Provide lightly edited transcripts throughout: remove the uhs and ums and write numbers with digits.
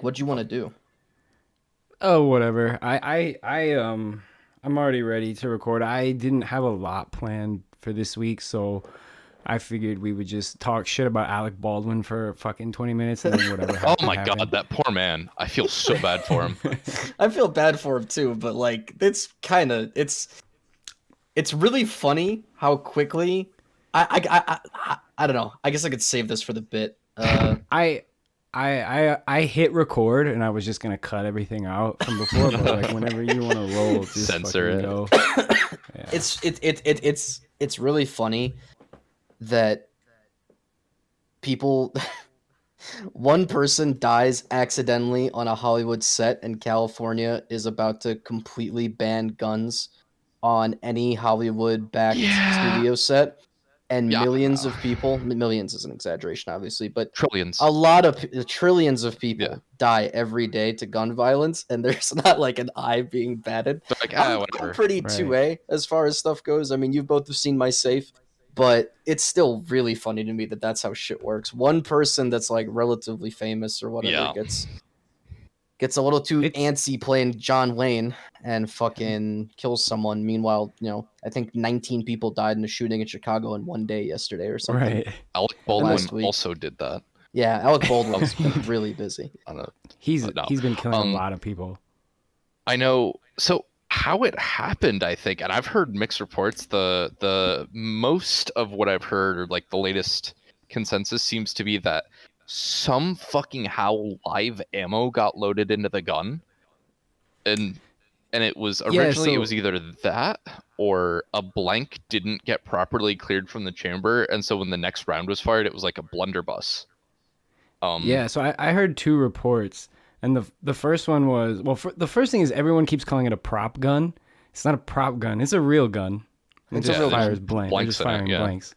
What'd you want to do? Oh, whatever. I'm already ready to record. I didn't have a lot planned for this week, so I figured we would just talk shit about Alec Baldwin for fucking 20 minutes and then whatever Oh happened my god, happened. that poor man. I feel so bad for him. I feel bad for him too, but like it's really funny how quickly I don't know. I guess I could save this for the bit. I I hit record and I was just gonna cut everything out from before, but like whenever you want to roll, just Censor fucking it. go. Yeah. It's really funny that people one person dies accidentally on a Hollywood set and California is about to completely ban guns on any Hollywood backed Yeah. studio set, and Yeah. millions of people, millions is an exaggeration obviously, but Trillions. a lot of trillions of Yeah. people die every day to gun violence, and there's not like an eye being batted. They're like, I'm whatever. pretty Right. 2A as far as stuff goes. I mean, you both have seen my safe, but it's still really funny to me that that's how shit works. One person that's like relatively famous or whatever Yeah. gets a little too It's antsy playing John Wayne and fucking kills someone. Meanwhile, I think 19 people died in a shooting in Chicago in one day yesterday or something. right. Alec Yeah, Baldwin last week. also did that. Yeah, Alec Baldwin's been really busy. I don't know. he's No. he's been killing a lot of people. I know. So how it happened, I think, and I've heard mixed reports. The most of what I've heard, or like the latest consensus, seems to be that some fucking how live ammo got loaded into the gun, and it was Yeah, originally it so was either that or a blank didn't get properly cleared from the chamber, and so when the next round was fired, it was like a blunderbuss. yeah, so I heard two reports, and the first one was the first thing is everyone keeps calling it a prop gun. It's not a prop gun; it's a real gun. It It's a just real fires gun. blank. They're Blanks just in it, firing yeah. blanks.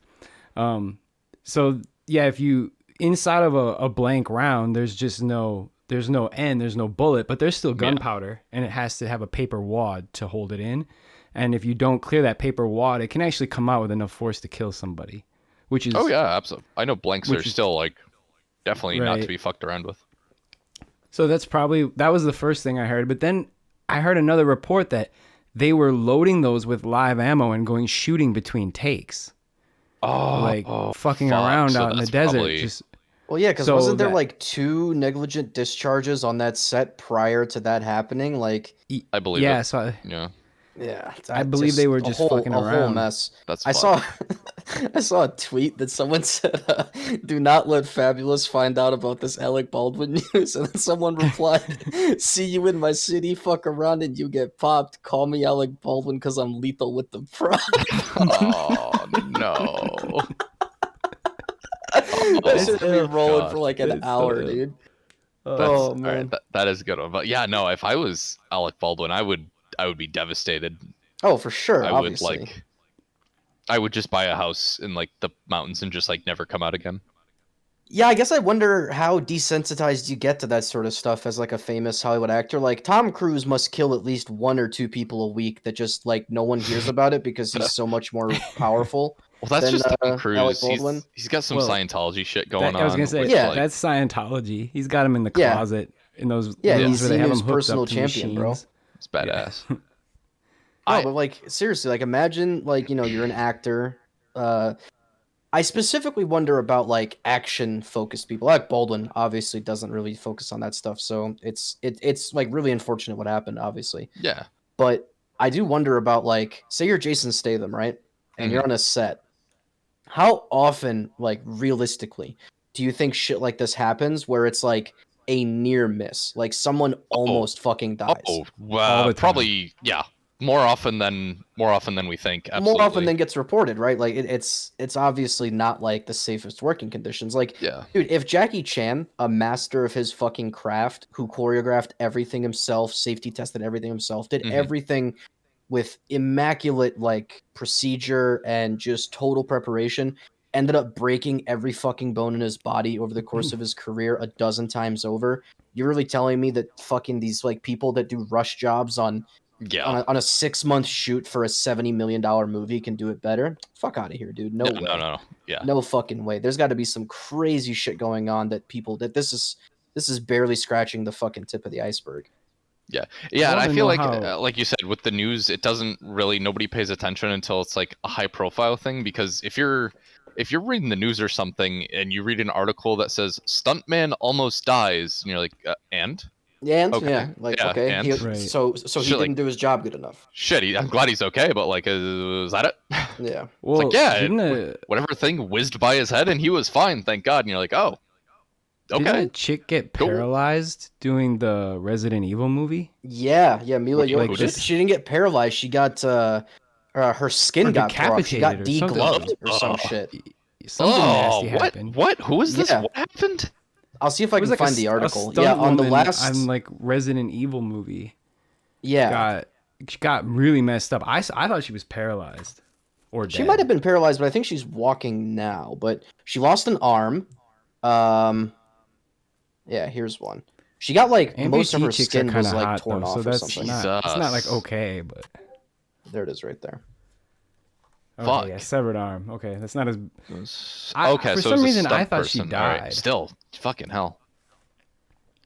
So yeah, if you inside of a blank round, there's no end, there's no bullet, but there's still Yeah. gunpowder, and it has to have a paper wad to hold it in. And if you don't clear that paper wad, it can actually come out with enough force to kill somebody, which is Oh yeah, absolutely. I know blanks are which is still like definitely not to right. be fucked around with. So that was the first thing I heard. But then I heard another report that they were loading those with live ammo and going shooting between takes, like fucking Fuck. around So out in the that's desert. probably Just Well, yeah, because so wasn't there that like two negligent discharges on that set prior to that happening? Like, I believe it. yeah. So Yeah, yeah, I that believe they just were just fucking a whole around. mess. that's I fucked. saw I saw a tweet that someone said, "Do not let Fabulous find out about this Alec Baldwin news." And then someone replied, "See you in my city, fuck around and you get popped. Call me Alec Baldwin because I'm lethal with the prop." Oh no. That Oh should be rolling god. for like an It's hour, dude. That's Oh all right. man. That is a good one. But yeah, no. If I was Alec Baldwin, I would be devastated. Oh, for sure, I would obviously. like. I would just buy a house in like the mountains and just like never come out again. Yeah, I guess I wonder how desensitized you get to that sort of stuff as like a famous Hollywood actor. Like Tom Cruise must kill at least one or two people a week that just like no one hears about it because he's so much more powerful Well, that's than just Tom Alec Cruise. Baldwin. He's got some well, Scientology shit going I was gonna on, say which Yeah, like that's Scientology. He's got him in the yeah, closet in those yeah. yeah, rooms He's where they have him Xenu's hooked up personal to champion, bro. machines. it's Yeah. badass. No, I but like seriously, like imagine like you're an actor. Uh, I specifically wonder about like action focused people. Like Baldwin obviously doesn't really focus on that stuff, so it's like really unfortunate what happened, obviously. yeah. But I do wonder about like, say you're Jason Statham, right? And Hmm. you're on a set. How often, like realistically, do you think shit like this happens where it's like a near miss, like someone Oh, almost fucking dies? oh, All the time. probably yeah. More often than we think. More often Absolutely. than gets reported, right? Like it's obviously not like the safest working conditions. Like, Yeah. dude, if Jackie Chan, a master of his fucking craft, who choreographed everything himself, safety tested everything himself, did Hmm. everything with immaculate like procedure and just total preparation, ended up breaking every fucking bone in his body over the course of his career a dozen times over. You're really telling me that fucking these like people that do rush jobs Yeah. on a 6 month shoot for a $70 million movie can do it better? Fuck out of here, dude. No No. way. No. Yeah. No fucking way. There's got to be some crazy shit going on that people that this this is barely scratching the fucking tip of the iceberg. Yeah, and I wanna feel know like, how- like you said, with the news, it doesn't really, nobody pays attention until it's like a high profile thing. Because if you're reading the news or something and you read an article that says stuntman almost dies, and you're like, and And okay, yeah, like yeah, okay, and Right. so he Shit, didn't do his job good enough. shit, I'm glad he's okay, but like, is that it? Yeah. Well, It's like, yeah, didn't whatever thing whizzed by his head and he was fine, thank God. And you're like, oh, didn't okay. a chick get Cool. paralyzed doing the Resident Evil movie? Yeah, Mila What, Jovovich. who did? She didn't get paralyzed. She got her skin Or got tore off. She got decapitated or something. degloved or some shit. Something nasty what? happened. What? Who is this? Yeah. What happened? I'll see if I It was can like find the article. A Yeah, on the stuntwoman last. on like Resident Evil movie. Yeah, She got really messed up. I thought she was paralyzed or dead. she might have been paralyzed, but I think she's walking now. But she lost an arm. Yeah, here's one. She got like most of Amputee her chicks skin are was kinda like hot, torn though, off so or that's something. not, it's not like Jesus. okay, but There it is, right there. okay, Fuck. yeah, severed arm. Okay, that's not as Okay, for so some it was a reason, I stunt thought she person. All right, died. still, fucking hell.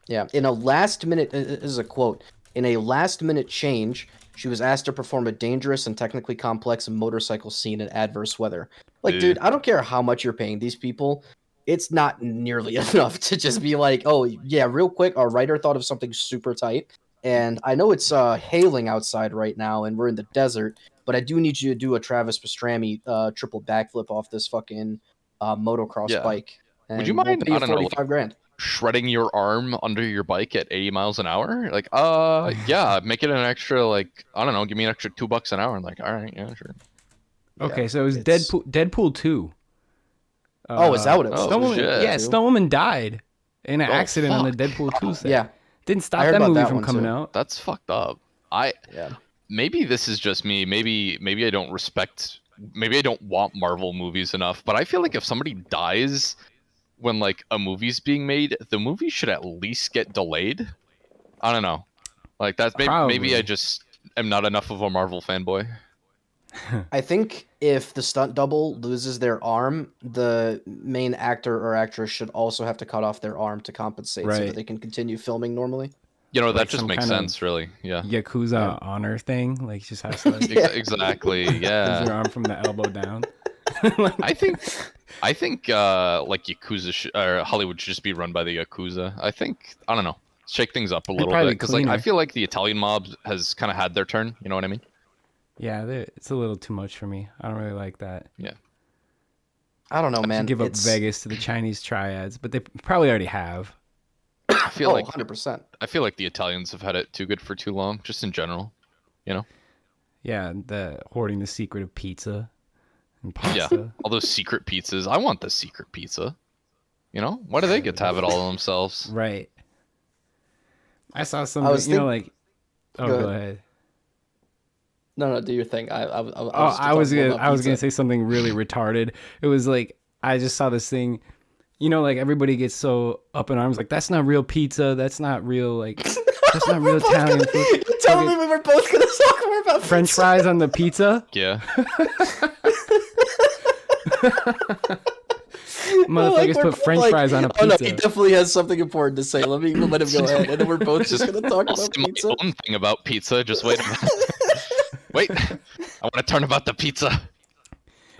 Yeah, in a last minute, this is a quote. In a last minute change, she was asked to perform a dangerous and technically complex motorcycle scene in adverse weather. Like, dude, I don't care how much you're paying these people. It's not nearly enough to just be like, oh, yeah, real quick, our writer thought of something super tight. And I know it's hailing outside right now and we're in the desert, but I do need you to do a Travis Pastrami triple backflip off this fucking motocross Yeah. bike. And Would you we'll mind, pay you I don't know, 45 grand. Shredding your arm under your bike at 80 miles an hour? Like, yeah, make it an extra, like, I don't know, give me an extra $2 an hour. I'm like, all right, yeah, sure. okay. Yeah, So it was it's- Deadpool 2. Oh, is that what it was? Oh, Stuntwoman, shit. yeah, Stuntwoman died in an Oh, accident on the fuck. Deadpool 2 set. Yeah, Didn't I stop heard that about movie that from one, coming too. out. That's fucked up. yeah. Maybe this is just me. Maybe I don't respect. Maybe I don't want Marvel movies enough. But I feel like if somebody dies when like a movie's being made, the movie should at least get delayed. I don't know. Like that's maybe Probably. I just am not enough of a Marvel fanboy. I think if the stunt double loses their arm, the main actor or actress should also have to cut off their arm to compensate so Right. that they can continue filming normally. You know, Like that just some makes kind of sense, really. Yeah. Yakuza honor thing. Like, just has to like, Yeah. Exactly. lose your Yeah. arm from the elbow down. I think like Yakuza or Hollywood should just be run by the Yakuza. I think, I don't know, shake things up a little probably bit because like I cleaner. feel like the Italian mob has kind of had their turn. You know what I mean? Yeah, it's a little too much for me. I don't really like that. I don't know, To man. give up It's Vegas to the Chinese triads, but they probably already have. I feel oh, like 100%. I feel like the Italians have had it too good for too long, just in general. You know? Yeah, the hoarding the secret of pizza and Yeah. pasta. All those secret pizzas. I want the secret pizza. You know? Why do they get to have it all themselves? Right. I saw something, was like. Oh, Go go ahead. No, do your thing. I was gonna say something really retarded. It was like I just saw this thing. You know, like everybody gets so up in arms, like that's not real pizza. That's not real, like that's not real Italian food. You're telling me we were both going to talk more about French pizza? fries on the pizza. Yeah. Motherfuckers we're put both French fries on a Oh no, pizza. he definitely has something important to say. Let him go ahead, and then we're both just going to talk I'll about say my pizza. own thing about pizza. Just wait a minute. Wait. I want to turn about the pizza.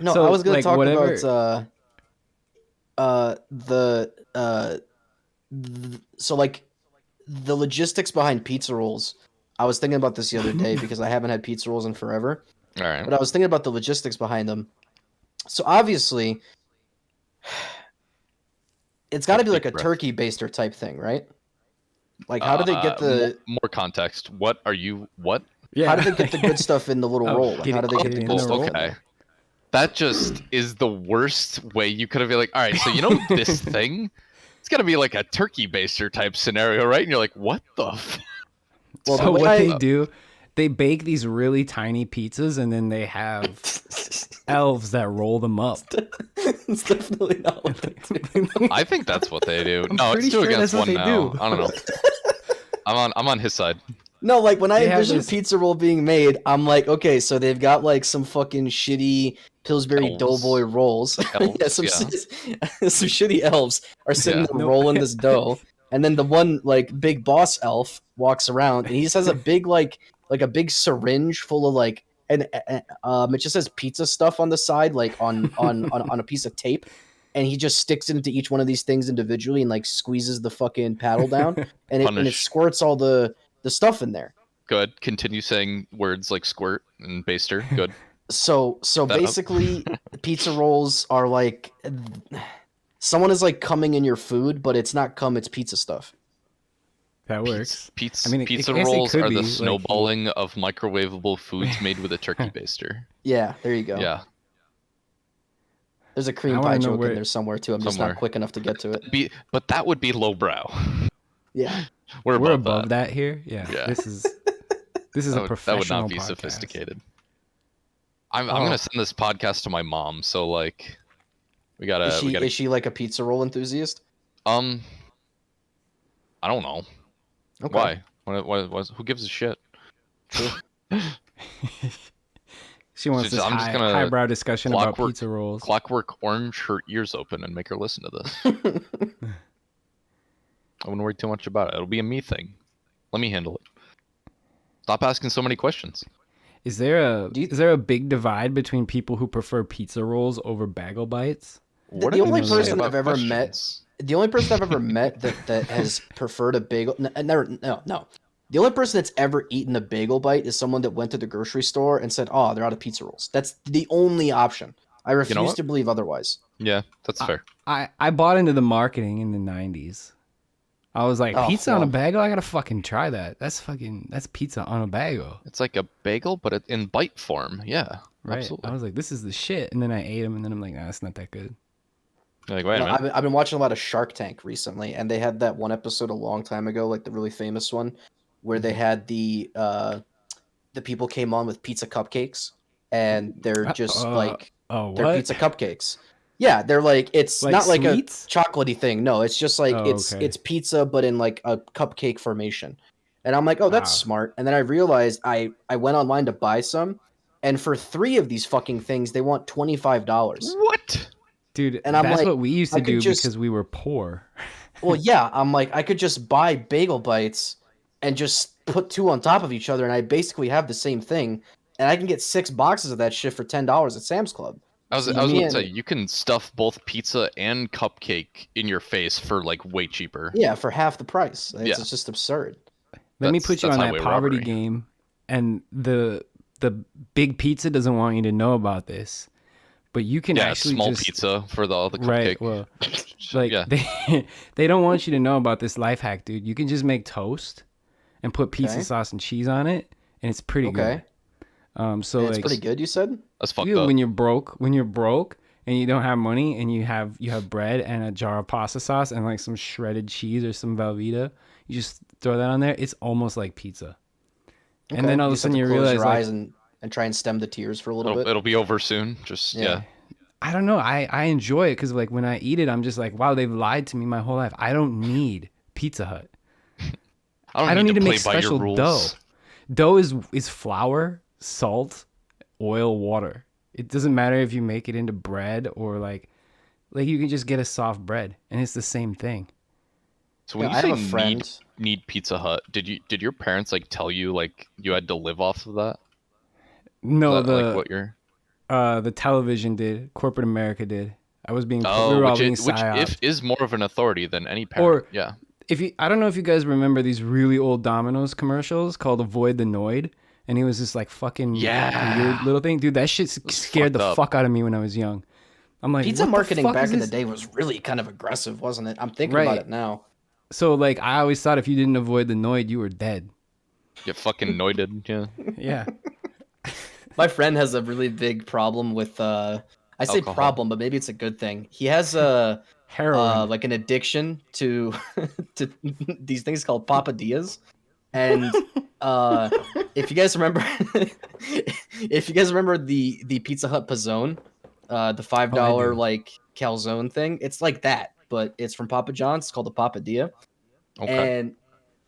No, So, I was going like, to talk whatever- so like the logistics behind pizza rolls. I was thinking about this the other day because I haven't had pizza rolls in forever. All right. But I was thinking about the logistics behind them. So obviously, it's got to be like a Breath. turkey baster type thing, right? Like, how do they get the more context? What are you? What? Yeah. how do they get the good stuff in the little Oh, roll? Like, get how it- do they get get it the in good the stuff? roll? in Okay. there? That just is the worst way you could have been like, all right, so you know this thing? It's got to be like a turkey baster type scenario, right? And you're like, what the? Well, So the way what I- they do, they bake these really tiny pizzas, and then they have elves that roll them up. It's definitely not what they do. I think that's what they do. I'm No, pretty it's two sure against that's what one they now. do. I don't know. I'm on his side. No, like when I They have envision this- pizza roll being made, I'm like, okay, so they've got like some fucking shitty Pillsbury Elves. Doughboy rolls. Elves, some shitty elves are sitting Yeah. there No. rolling this dough. And then the one like big boss elf walks around, and he just has a big like a big syringe full of like and it just says pizza stuff on the side, like on a piece of tape, and he just sticks it into each one of these things individually and like squeezes the fucking paddle down, and it Punish. squirts all the stuff in there. Good. Continue saying words like squirt and baster. Good. So basically, pizza rolls are like someone is like coming in your food, but it's not cum, it's pizza stuff. That works. Pizza, I mean, pizza I guess it rolls could are be, the like, snowballing of microwavable foods made with a turkey baster. Yeah, there you go. Yeah. There's a I cream wanna pie know joke where- in there somewhere too. I'm just Somewhere. not quick enough to get to it. But that would be lowbrow. Yeah. We're above that here. Yeah. Yeah. This is a professional. That would not be podcast. sophisticated. I'm gonna send this podcast to my mom, so like we gotta Is she like a pizza roll enthusiast? I don't know. Okay. Why? Who gives a shit? She wants this I'm just gonna highbrow discussion about clockwork- pizza rolls. Clockwork Orange her ears open and make her listen to this. I wouldn't worry too much about it. It'll be a me thing. Let me handle it. Stop asking so many questions. Is there a big divide between people who prefer pizza rolls over bagel bites? What The do only you say person about I've ever met- questions? The only person I've ever met that has preferred a bagel, no. The only person that's ever eaten a bagel bite is someone that went to the grocery store and said, "Oh, they're out of pizza rolls." That's the only option. I refuse what? to believe otherwise. Yeah, that's fair. I bought into the marketing in the 90s. I was like, Oh, pizza on a well. bagel? I gotta fucking try that. That's pizza on a bagel. It's like a bagel, but in bite form. Yeah, Right. absolutely. I was like, this is the shit. And then I ate them, and then I'm like, nah, it's not that good. You're like, wait a No, minute. I've been watching a lot of Shark Tank recently, and they had that one episode a long time ago, like the really famous one, where they had the people came on with pizza cupcakes, and they're just like Oh, they're what? pizza cupcakes. Yeah, they're like it's Like not like sweets? a chocolatey thing. No, it's just like Oh, it's okay. it's pizza, but in like a cupcake formation. And I'm like, oh, that's Wow. smart. And then I realized I went online to buy some, and for 3 of these fucking things, they want $25. What? Dude, And I'm that's like, what we used I to could do just- because we were poor. Well, yeah, I'm like, I could just buy bagel bites and just put 2 on top of each other, and I basically have the same thing, and I can get 6 boxes of that shit for $10 at Sam's Club. I was So about you to say can't- you can stuff both pizza and cupcake in your face for like way cheaper. Yeah, for half the price. It's Yeah. just absurd. Let me That's- put you that's on that highway poverty robbery. game, and the big pizza doesn't want you to know about this, but you can Yeah, actually small just pizza for the cupcake. right. Well, like yeah. they don't want you to know about this life hack, dude. You can just make toast and put pizza Okay. sauce and cheese on it, and it's pretty Okay. good. So And it's like pretty good, you said? That's fucked you, up. when you're broke and you don't have money and you have bread and a jar of pasta sauce and like some shredded cheese or some Velveeta, you just throw that on there. It's almost like pizza. And then all of a just have sudden to you close realize your like, eyes and try and stem the tears for a little bit. It'll be over soon. Just yeah. I don't know. I enjoy it because like when I eat it, I'm just like, wow, they've lied to me my whole life. I don't need Pizza Hut. I don't need to play make by your special rules. dough. Dough is flour, salt, oil, water. It doesn't matter if you make it into bread or like you can just get a soft bread and it's the same thing. So when Yeah, I you have say a friend. need Pizza Hut, did your parents like tell you like you had to live off of that? No, Is that, like what you're the television did, corporate America did. I was being we were all being which psyoped. is more of an authority than any parent. Or- yeah. I don't know if you guys remember these really old Domino's commercials called Avoid the Noid, and he was this like fucking Yeah. weird little thing. Dude, that shit scared the fucked up. fuck out of me when I was young. I'm like, Pizza what the marketing fuck back is in the this? day was really kind of aggressive, wasn't it? I'm thinking Right. about it now. So like I always thought if you didn't avoid the Noid, you were dead. Get fucking noided. Yeah. Yeah. My friend has a really big problem with I say Alcohol. problem, but maybe it's a good thing. He has a Heroin. like an addiction to to these things called papadillas. And if you guys remember the Pizza Hut Pizzone, the $5 do. like calzone thing, it's like that, but it's from Papa John's. It's called the papadilla. Okay. And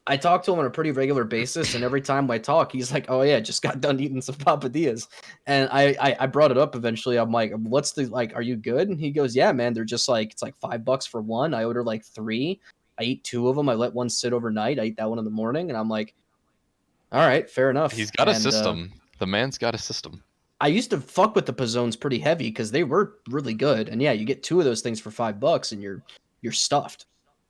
I talk to him on a pretty regular basis, and every time I talk, he's like, "Oh yeah, just got done eating some papadillas." And I brought it up eventually. I'm like, "What's the like? Are you good?" And he goes, "Yeah, man. They're just like it's like $5 for one. I order like 3, I eat 2 of them. I let one sit overnight. I eat that one in the morning, and I'm like, all right, fair enough. He's got a And, system. The man's got a system. I used to fuck with the Pizzones pretty heavy because they were really good. And yeah, you get 2 of those things for $5 and you're stuffed.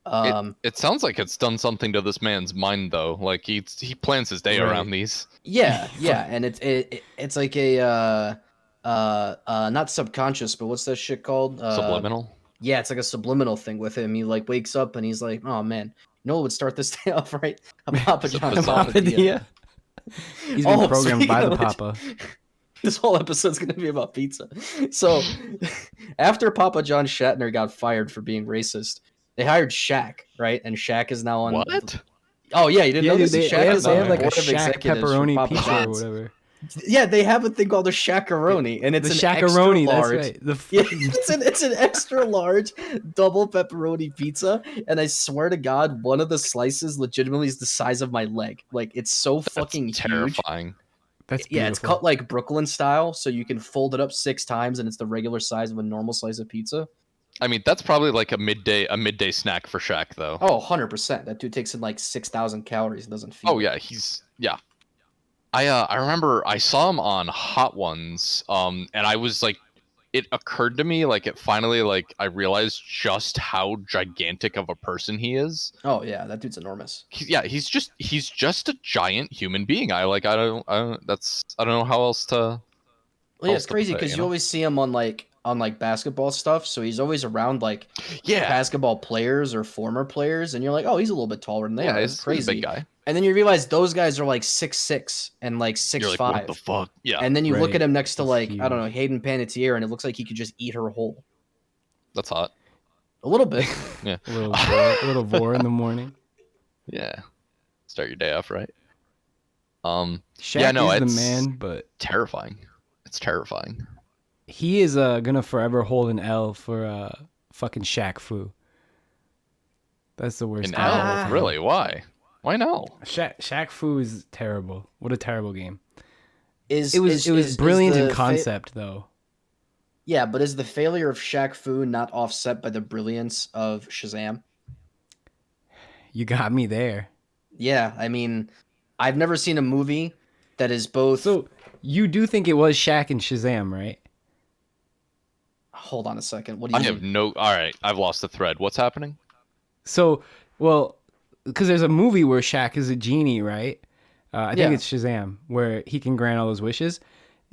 It sounds like it's done something to this man's mind though. Like he plans his day Right. around these. Yeah, and it's like a not subconscious, but what's that shit called? Subliminal. Yeah, it's like a subliminal thing with him. He like wakes up and he's like, "Oh man, you know what would start this day off right? A Papa It's a John's Pizza. Papadilla." He's been Oh, programmed speaking by the of which- Papa. This whole episode's gonna be about pizza. So, after Papa John Shatner got fired for being racist, they hired Shaq, right? And Shaq is now on. What? Oh yeah, you didn't know Yeah, this? dude, Shaq is they on have the like a board of Shaq executives for pepperoni Papa pizza John's. or whatever. Yeah, they have a thing called a Shaqaroni, and it's The an extra Shaqaroni, that's large. right. The Yeah, fucking it's an extra large double pepperoni pizza, and I swear to God, one of the slices legitimately is the size of my leg. Like it's so That's fucking huge. terrifying. That's Yeah, it's beautiful. cut like Brooklyn style, so you can fold it up 6 times, and it's the regular size of a normal slice of pizza. I mean, that's probably like a midday snack for Shaq though. Oh, 100%. That dude takes in like 6,000 calories and doesn't feel. Oh yeah, yeah. I remember I saw him on Hot Ones, and I was like, it occurred to me like it finally like I realized just how gigantic of a person he is. Oh yeah, that dude's enormous. He's just a giant human being. I don't know how else to. Well, yeah, else it's to crazy put it, because you you know? always see him on like basketball stuff, so he's always around like Yeah, basketball players or former players, and you're like, oh, he's a little bit taller than they are. It's he's a crazy. big guy. And then you realize those guys are like 6'6" and like 6'5". You're like, what the fuck? Yeah, And then you look Right. at him next to He's like I don't know huge. Hayden Panettiere, and it looks like he could just eat her whole. that's hot. A little bit. Yeah, A little vor in the morning. yeah. Start your day off right. Shaq Yeah, no, is the it's- man, but Terrifying. It's terrifying. he is gonna forever hold an L for fucking Shaq Fu. That's the worst. An thing of all L? time. Really? Why? Why no? Shaq Fu is terrible. What a terrible game. Is It was is brilliant in the concept though. yeah, but is the failure of Shaq Fu not offset by the brilliance of Shazam? You got me there. Yeah, I mean, I've never seen a movie that is both. So you do think it was Shaq and Shazam, right? Hold on a second. What do I you have mean? no. All right, I've lost the thread. What's happening? So, well, because there's a movie where Shaq is a genie, right? I think Yeah. it's Shazam, where he can grant all those wishes.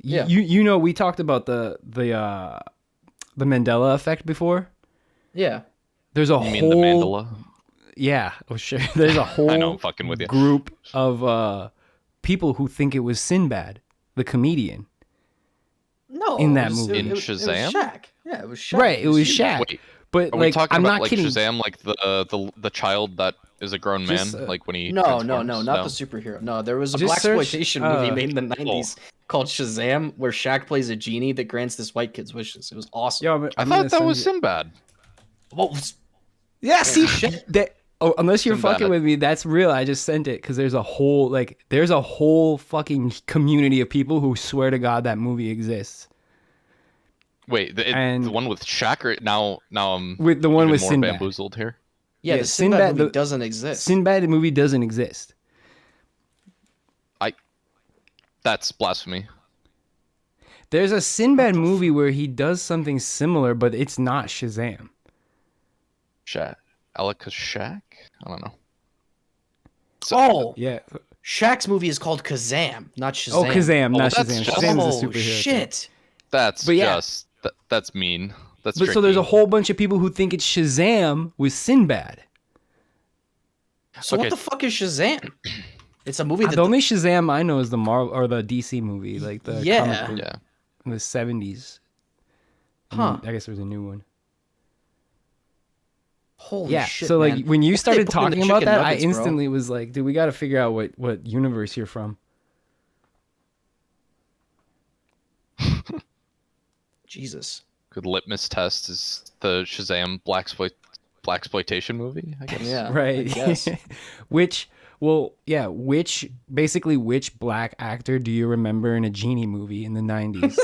Yeah. You know, we talked about the Mandela effect before. Yeah. There's a You mean the whole mandala? yeah, oh sure. There's a whole I know, I'm fucking with you. group of people who think it was Sinbad, the comedian. No. In it that was- movie. In it was Shazam? Shaq. Yeah, it was Shaq. Right, it was huge. Shaq. Wait, But are we like, talking I'm about not like kidding. Shazam, like the child that is a grown man, Just, like when he No, transforms? not the superhero. No, there was a Just search, blaxploitation movie uh, made in the 90s called Shazam where Shaq plays a genie that grants this white kid's wishes. It was awesome. Yo, I I'm thought gonna that send was you- Sinbad. What was Yeah, see shit. that. Oh, unless you're Sinbad. fucking with me, that's real. I just sent it because there's a whole fucking community of people who swear to God that movie exists. Wait, And- the one with Shaq. Or now I'm With the one even with more Sinbad. bamboozled here. Yeah, Yeah, the Sinbad Sinbad, movie the- doesn't exist. Sinbad the movie doesn't exist. That's blasphemy. There's a Sinbad movie where he does something similar, but it's not Shazam. Shaq, Alaka Shaq. I don't know. Oh, Yeah. Shaq's movie is called Kazaam, not Shazam. Oh, Kazam, Oh, not that's Shazam. just- Shazam's Oh, the superhero. thing. shit. That's But yeah. just that's mean. That's But so there's a tricky. whole bunch of people who think it's Shazam with Sinbad. So Okay. what the fuck is Shazam? It's a movie that The only Shazam I know is the Marvel or the DC movie, like the Yeah. comic book Yeah. in the 70s. And Huh. then I guess there's a new one. Holy Yeah. shit, so like man. when you What did they started put in the talking about chicken that, nuggets, I bro? instantly was like, dude, we got to figure out what universe you're from. Jesus. Good litmus test is the Shazam blaxploitation movie. I guess. Yeah. Right. I guess. which black actor do you remember in a genie movie in the 90s?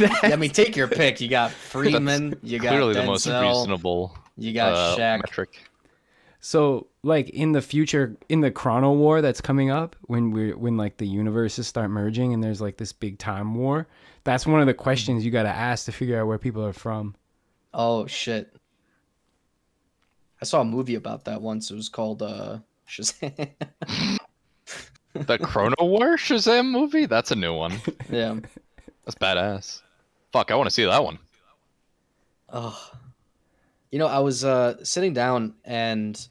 Yeah, I mean, take your pick. You got Freeman. You got Clearly Denzel. the most reasonable. You got Shaq. metric. So, like in the future, in the Chrono War that's coming up, when like the universes start merging and there's like this big time war, that's one of the questions you got to ask to figure out where people are from. Oh shit! I saw a movie about that once. It was called Shazam. The Chrono War Shazam movie? That's a new one. Yeah. That's badass. Fuck, I want to see that one. Oh, you know, I was sitting down and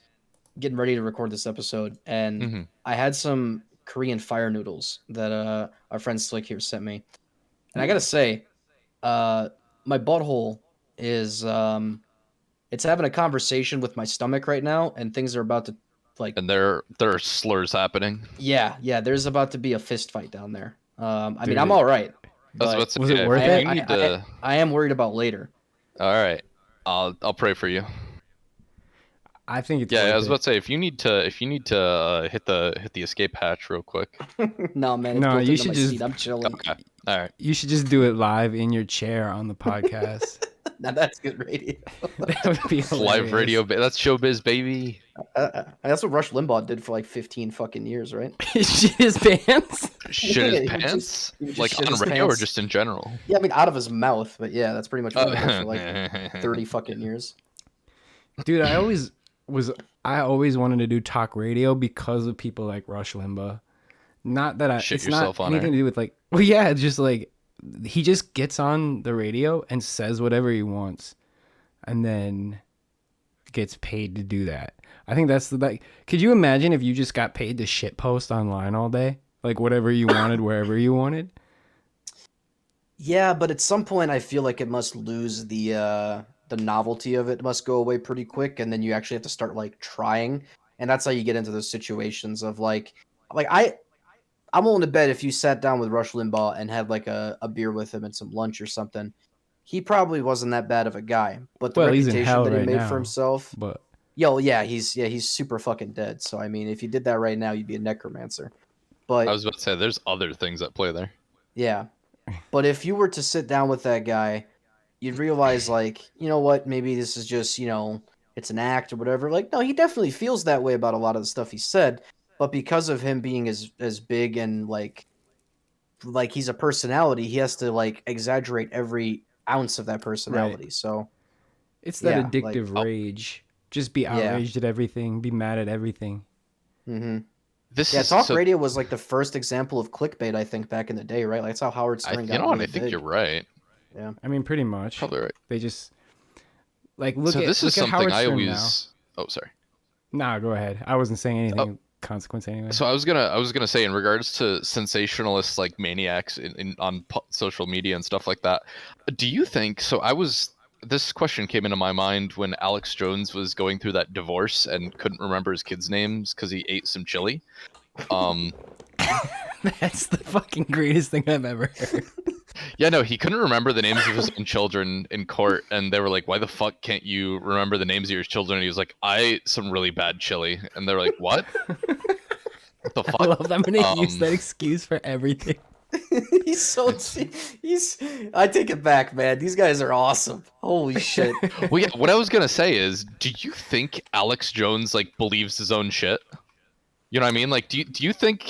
getting ready to record this episode, and hmm I had some Korean fire noodles that our friend Slick here sent me, and I gotta say, my butthole is it's having a conversation with my stomach right now, and things are about to like And there are slurs happening. yeah, there's about to be a fist fight down there. I mean, I'm Dude, all right, I was about but to Was say, it if worth you, it? you need to. I am worried about later. All right, I'll pray for you. I think it's Yeah, I worth was it. about to say if you need to hit the escape hatch real quick. No, man, it's No, built you into should my just seat. I'm chilling. Okay, all right. you should just do it live in your chair on the podcast. Now that's good radio. That would be hilarious. Live radio, that's showbiz, baby. That's what Rush Limbaugh did for like 15 fucking years, right? Shit his pants. Shit Yeah, his he would pants, he would just like shit on his radio or pants. just in general. Yeah, I mean, out of his mouth, but yeah, that's pretty much what he did for like 30 30 fucking years. Dude, I always wanted to do talk radio because of people like Rush Limbaugh. Not that Shit it's yourself not on anything air. to do with like, well, yeah, it's just like he just gets on the radio and says whatever he wants, and then gets paid to do that. I think that's the like. Could you imagine if you just got paid to shit post online all day, like whatever you wanted, wherever you wanted? Yeah, but at some point, I feel like it must lose the novelty of it must go away pretty quick, and then you actually have to start like trying, and that's how you get into those situations of like I'm willing to bet if you sat down with Rush Limbaugh and had like a beer with him and some lunch or something, he probably wasn't that bad of a guy. But the Well, he's in reputation hell that he right made for now, himself, but he's super fucking dead. So I mean, if you did that right now, you'd be a necromancer. I But was about to say there's other things at play there. yeah, but if you were to sit down with that guy, you'd realize like, you know what, maybe this is just, it's an act or whatever. Like, no, he definitely feels that way about a lot of the stuff he said, but because of him being as big and like he's a personality, he has to like exaggerate every ounce of that personality. So it's that yeah, like addictive rage. Just be yeah. outraged at everything, be mad at everything. hmm This Yeah, is talk so. radio was like the first example of clickbait, I think, back in the day, right? Like that's how Howard Stern You got know what? really I think big. you're right. Yeah. I mean, pretty much. Probably right. They just like look So at this is look at something Howard I Stern always. Oh, sorry. now. Nah, go ahead. I wasn't saying anything Oh. of consequence anyway. So I was gonna say in regards to sensationalists like maniacs on social media and stuff like that. Do you think so? This question came into my mind when Alex Jones was going through that divorce and couldn't remember his kids' names because he ate some chili. That's the fucking greatest thing I've ever heard. Yeah, no, he couldn't remember the names of his own children in court, and they were like, "Why the fuck can't you remember the names of your children?" And he was like, "I ate some really bad chili," and they're like, "What? What the fuck?" I love that I'm gonna use that excuse for everything. he's so he's I take it back, man. These guys are awesome. Holy shit. Well, yeah, what I was gonna say is, do you think Alex Jones like believes his own shit? You know what I mean? Like, do you think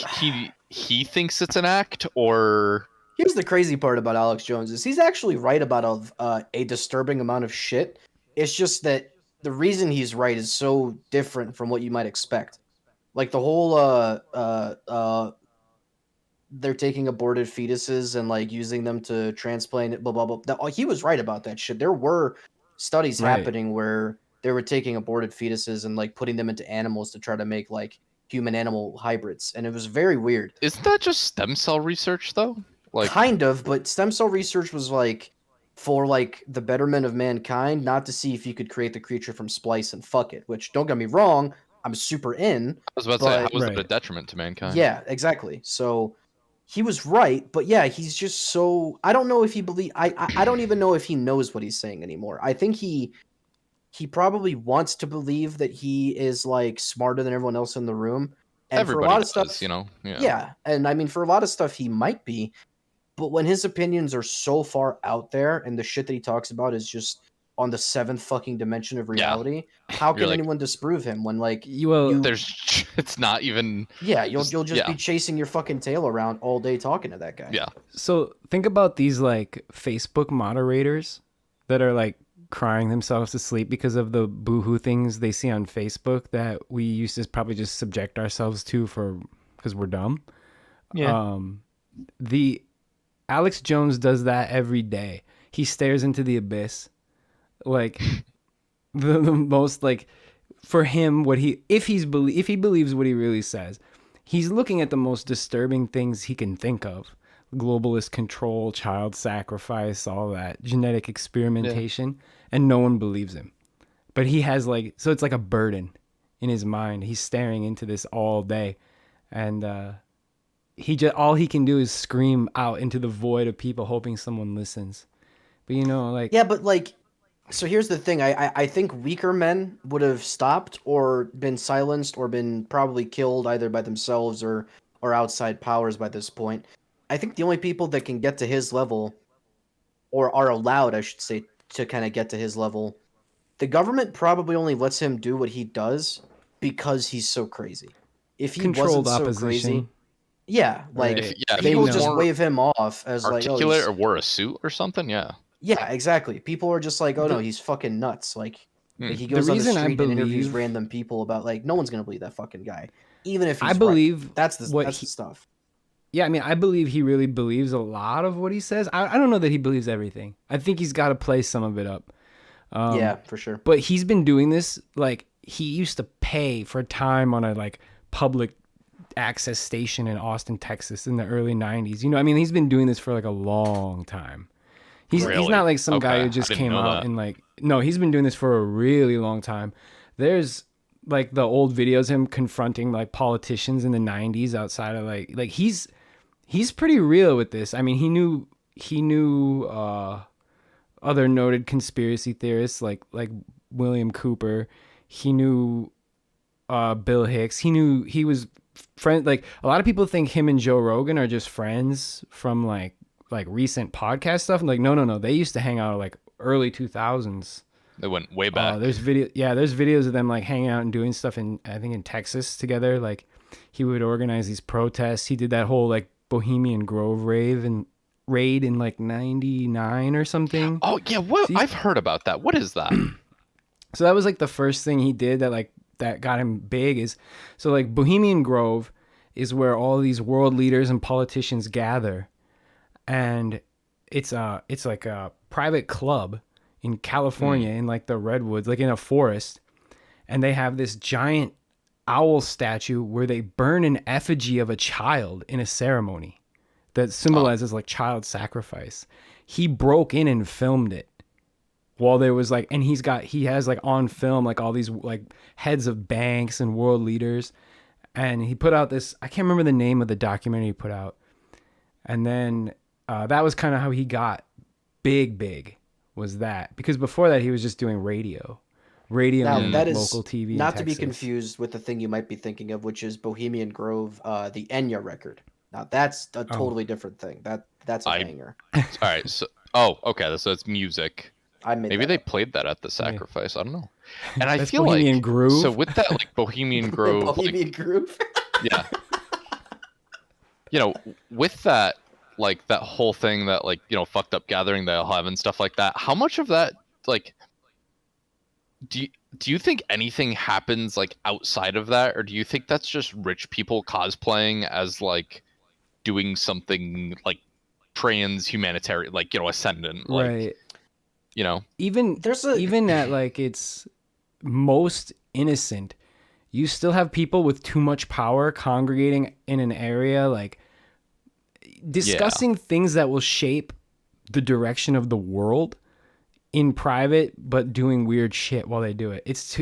he thinks it's an act, or Here's the crazy part about Alex Jones is he's actually right about a disturbing amount of shit. It's just that the reason he's right is so different from what you might expect. Like the whole they're taking aborted fetuses and like using them to transplant it, blah blah blah. He was right about that shit. There were studies Right. happening where they were taking aborted fetuses and like putting them into animals to try to make like human animal hybrids, and it was very weird. isn't that just stem cell research though? Like, Kind of, but stem cell research was like for like the betterment of mankind, not to see if you could create the creature from splice and fuck it. Which don't get me wrong, I'm super in. I was about to say, how But was that a Right. detriment to mankind? yeah, exactly. So he was right, but yeah, he's just so I don't know if he believe I don't even know if he knows what he's saying anymore. I think he probably wants to believe that he is like smarter than everyone else in the room. And for a Everybody lot does, of stuff, you know. Yeah. yeah, and I mean for a lot of stuff he might be, but when his opinions are so far out there and the shit that he talks about is just on the seventh fucking dimension of Yeah. reality. How You're can like, anyone disprove him when like Well, there's it's not even yeah, you'll just yeah. be chasing your fucking tail around all day talking to that guy. Yeah. so think about these like Facebook moderators that are like crying themselves to sleep because of the boohoo things they see on Facebook that we used to probably just subject ourselves to because we're dumb. Yeah. The Alex Jones does that every day. He stares into the abyss, like the most like for him what he if he believes what he really says, he's looking at the most disturbing things he can think of: globalist control, child sacrifice, all that genetic experimentation, and no one believes him. But he has like so it's like a burden in his mind. He's staring into this all day, and he just all he can do is scream out into the void of people, hoping someone listens. But like Yeah, but like, so here's the thing. I think weaker men would have stopped or been silenced or been probably killed either by themselves or outside powers by this point. I think the only people that can get to his level, or are allowed, I should say, to kind of get to his level, the government probably only lets him do what he does because he's so crazy. If he controlled wasn't so crazy, opposition. yeah, like If Right. if he They people was know. just more wave him off as like, oh, articulate he's or wore a suit or something, yeah. yeah, exactly. People are just like, oh no, The he's fucking nuts. Like Hmm. he the goes on the reason I street and interviews believe random people about like no one's gonna believe that fucking guy, even if I he's right. believe what That's the he stuff. yeah, I mean, I believe he really believes a lot of what he says. I don't know that he believes everything. I think he's got to play some of it up. Yeah, for sure. But he's been doing this like he used to pay for time on a like public access station in Austin, Texas in the early 90s. I mean, he's been doing this for like a long time. He's Really? not like some guy Okay, who I just didn't came know out that. and like no, he's been doing this for a really long time. There's like the old videos of him confronting like politicians in the 90s outside of like he's pretty real with this. I mean, he knew other noted conspiracy theorists like William Cooper. He knew Bill Hicks. He was friend like a lot of people think him and Joe Rogan are just friends from like recent podcast stuff. Like no, they used to hang out like early 2000s. They went way back. There's videos of them like hanging out and doing stuff in I think in Texas together. Like he would organize these protests. He did that whole like Bohemian Grove raid in like 99 or something. Oh yeah, what So I've heard about that. What is that? So that was like the first thing he did that got him big is so like Bohemian Grove is where all these world leaders and politicians gather, and it's like a private club in California in like the redwoods, like in a forest, and they have this giant owl statue where they burn an effigy of a child in a ceremony that symbolizes like child sacrifice. He broke in and filmed it while there was like, and he has like on film like all these like heads of banks and world leaders, and he put out this, I can't remember the name of the documentary he put out, and then that was kind of how he got big was that, because before that he was just doing radio Now and that like, is local TV in not to be Texas. confused with the thing you might be thinking of, which is Bohemian Grove, the Enya record. Now that's a totally different thing. That's a I- banger. All right, so okay, so it's music. I made Maybe that they up. played that at the sacrifice. I don't know. And I That's feel Bohemian like Groove. so with that like Bohemian Grove, like, Bohemian Grove. yeah, with that like that whole thing that like fucked up gathering they'll have and stuff like that. How much of that like do you think anything happens like outside of that, or do you think that's just rich people cosplaying as like doing something like trans humanitarian, like ascendant, like Right. Even Even at like its most innocent, you still have people with too much power congregating in an area, like discussing things that will shape the direction of the world in private, but doing weird shit while they do it. It's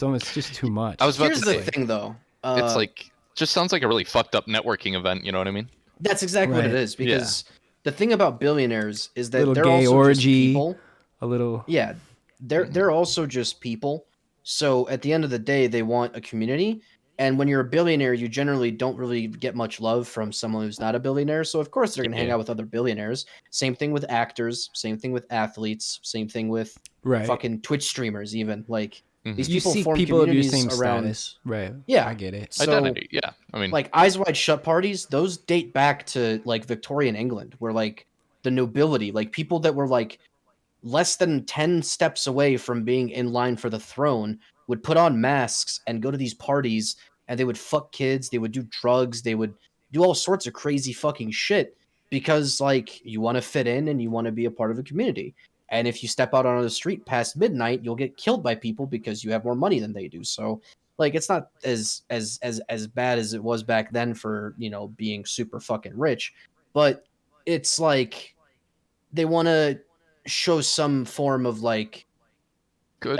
almost just too much. I was about Here's to the say, thing, though. it's like just sounds like a really fucked up networking event. You know what I mean? That's exactly what it Right. is. Because the thing about billionaires is that Little they're gay also just orgy. people. A little Yeah, they're also just people. So at the end of the day, they want a community, And when you're a billionaire, you generally don't really get much love from someone who's not a billionaire. So of course they're going to hang Yeah. out with other billionaires. Same thing with actors, same thing with athletes, same thing with Right. fucking Twitch streamers even. Like these You people seek form people of your communities same around status. Right. yeah. I get it. So Identity. Yeah. I mean, like Eyes Wide Shut parties, those date back to like Victorian England, where like the nobility, like people that were like less than 10 steps away from being in line for the throne would put on masks and go to these parties, and they would fuck kids, they would do drugs, they would do all sorts of crazy fucking shit because like you want to fit in and you want to be a part of a community. And if you step out on the street past midnight, you'll get killed by people because you have more money than they do. So like it's not as bad as it was back then for, you know, being super fucking rich, but it's like they want to show some form of like good.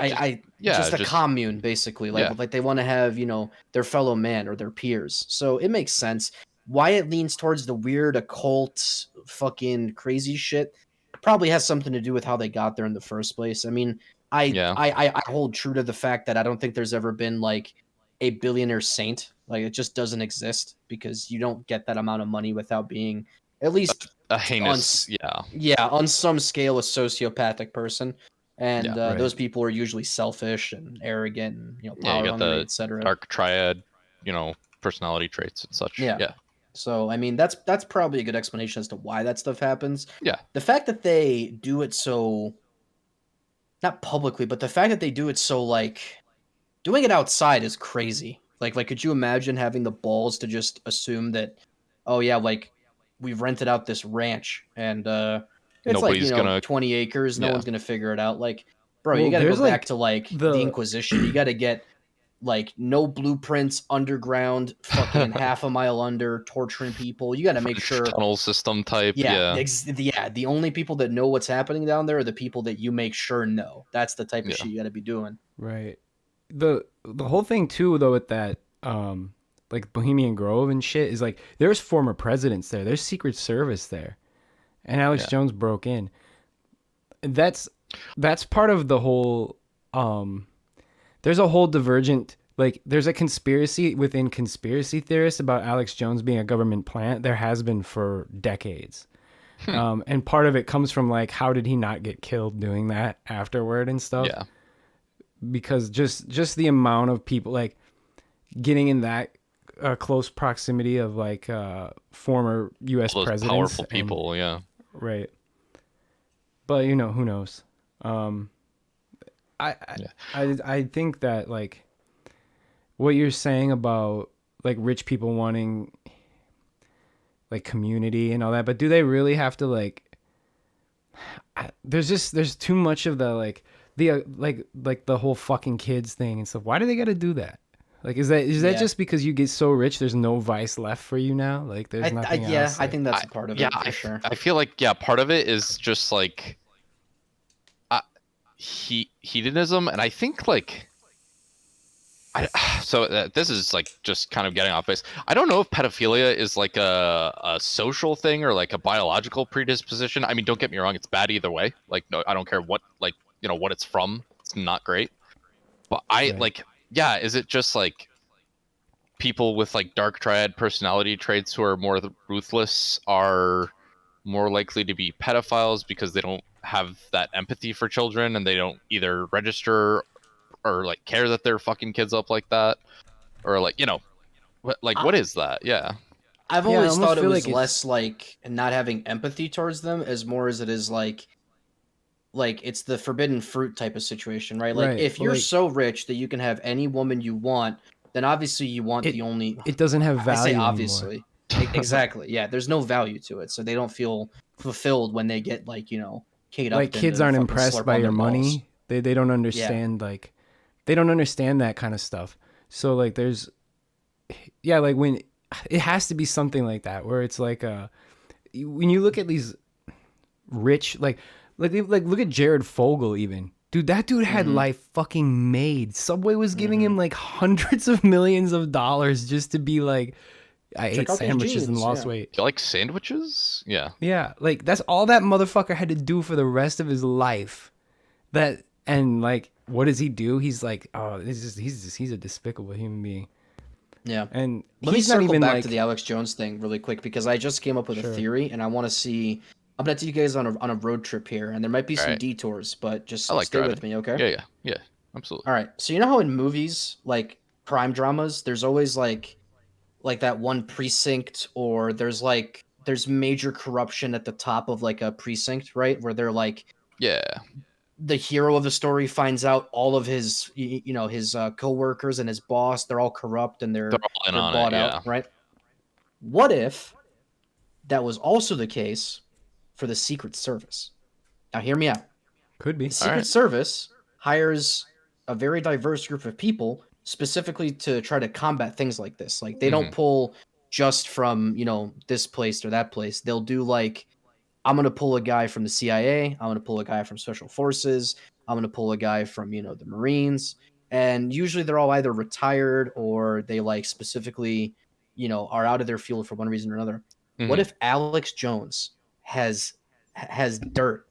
Yeah. just a commune basically, like Yeah. like they want to have, you know, their fellow man or their peers. So it makes sense why it leans towards the weird occult fucking crazy shit. Probably has something to do with how they got there in the first place. I mean, Yeah. I hold true to the fact that I don't think there's ever been like a billionaire saint. Like it just doesn't exist because you don't get that amount of money without being at least A on heinous. Yeah. yeah, on some scale, a sociopathic person, and Yeah. Right. those people are usually selfish and arrogant, and you know, Yeah. You power got hungry, the etc. dark triad, personality traits and such. Yeah. Yeah. So I mean, that's probably a good explanation as to why that stuff happens. Yeah. The fact that they do it so not publicly, but the fact that they do it so like doing it outside is crazy. Like could you imagine having the balls to just assume that, oh yeah, like we've rented out this ranch and it's like, you Nobody's know, gonna. 20 acres, no Yeah. one's gonna figure it out. Like, bro, you Well, gotta go there's back like to like the the Inquisition. You gotta get like no blueprints, underground, fucking half a mile under, torturing people. You gotta make French sure. tunnel system type. Yeah, Yeah. yeah. The only people that know what's happening down there are the people that you make sure know. That's the type of Yeah. shit you gotta be doing. right. The whole thing too though with that like Bohemian Grove and shit is like there's former presidents there. There's Secret Service there. And Alex Yeah. Jones broke in. That's part of the whole there's a whole divergent, like there's a conspiracy within conspiracy theorists about Alex Jones being a government plant. There has been for decades. And part of it comes from like how did he not get killed doing that afterward and stuff? Yeah. Because just the amount of people like getting in that close proximity of like former U.S. All those presidents, powerful and- people. Yeah. right? But you know, who knows? I think that like what you're saying about like rich people wanting like community and all that, but do they really have to like? There's too much of the like the like the whole fucking kids thing and stuff. Why do they got to do that? Like, is that Yeah. just because you get so rich, there's no vice left for you now? Like, there's nothing yeah, else. I Like, think that's a part of Yeah. it for sure. I feel like part of it is just like hedonism, and I think like this is like just kind of getting off base. I don't know if pedophilia is like a social thing or like a biological predisposition. I mean, don't get me wrong, it's bad either way. Like, no, I don't care what what it's from. It's not great. But Right. like, yeah, is it just like people with like dark triad personality traits who are more ruthless are more likely to be pedophiles because they don't have that empathy for children and they don't either register or like care that they're fucking kids up like that, or like what is that? Yeah. I've Yeah, I always almost thought it feel was like it's- less like not having empathy towards them as more as it is like it's the forbidden fruit type of situation, right? Like Right, if well, you're like- so rich that you can have any woman you want, then obviously you want It- the only it doesn't have I value say anymore. obviously. Exactly. Yeah, there's no value to it. So they don't feel fulfilled when they get like, you know, Kate Like Upton kids to aren't fucking impressed slurp by on your their balls. money. They don't understand like they don't understand that kind of stuff. So like there's like when it has to be something like that where it's like when you look at these rich like look at Jared Fogle even. Dude, that dude had life fucking made. Subway was giving him like hundreds of millions of dollars just to be like I Check ate out these sandwiches and jeans, lost yeah. weight. Do you like sandwiches? Yeah. Yeah, like that's all that motherfucker had to do for the rest of his life. That and like, what does he do? He's like, oh, he's a despicable human being. Yeah. And Let me he's not circle even back like to the Alex Jones thing really quick because I just came up with a Sure. theory and I want to see. I'm gonna take you guys on a road trip here, and there might be All some right. detours, but I just like stay driving. with me, okay? Yeah, absolutely. All right. So you know how in movies like crime dramas, there's always like that one precinct, or there's major corruption at the top of like a precinct, right? Where they're like Yeah, the hero of the story finds out all of his his coworkers and his boss, they're all corrupt and they're all in they're on it. bought out, Yeah. right? What if that was also the case for the Secret Service? Now hear me out. could be. The All Secret right. Service hires a very diverse group of people specifically to try to combat things like this. Like they don't Mhm. pull just from, this place or that place. They'll do like I'm going to pull a guy from the CIA, I'm going to pull a guy from Special Forces, I'm going to pull a guy from, the Marines. And usually they're all either retired or they like specifically, are out of their field for one reason or another. What Mhm. if Alex Jones has dirt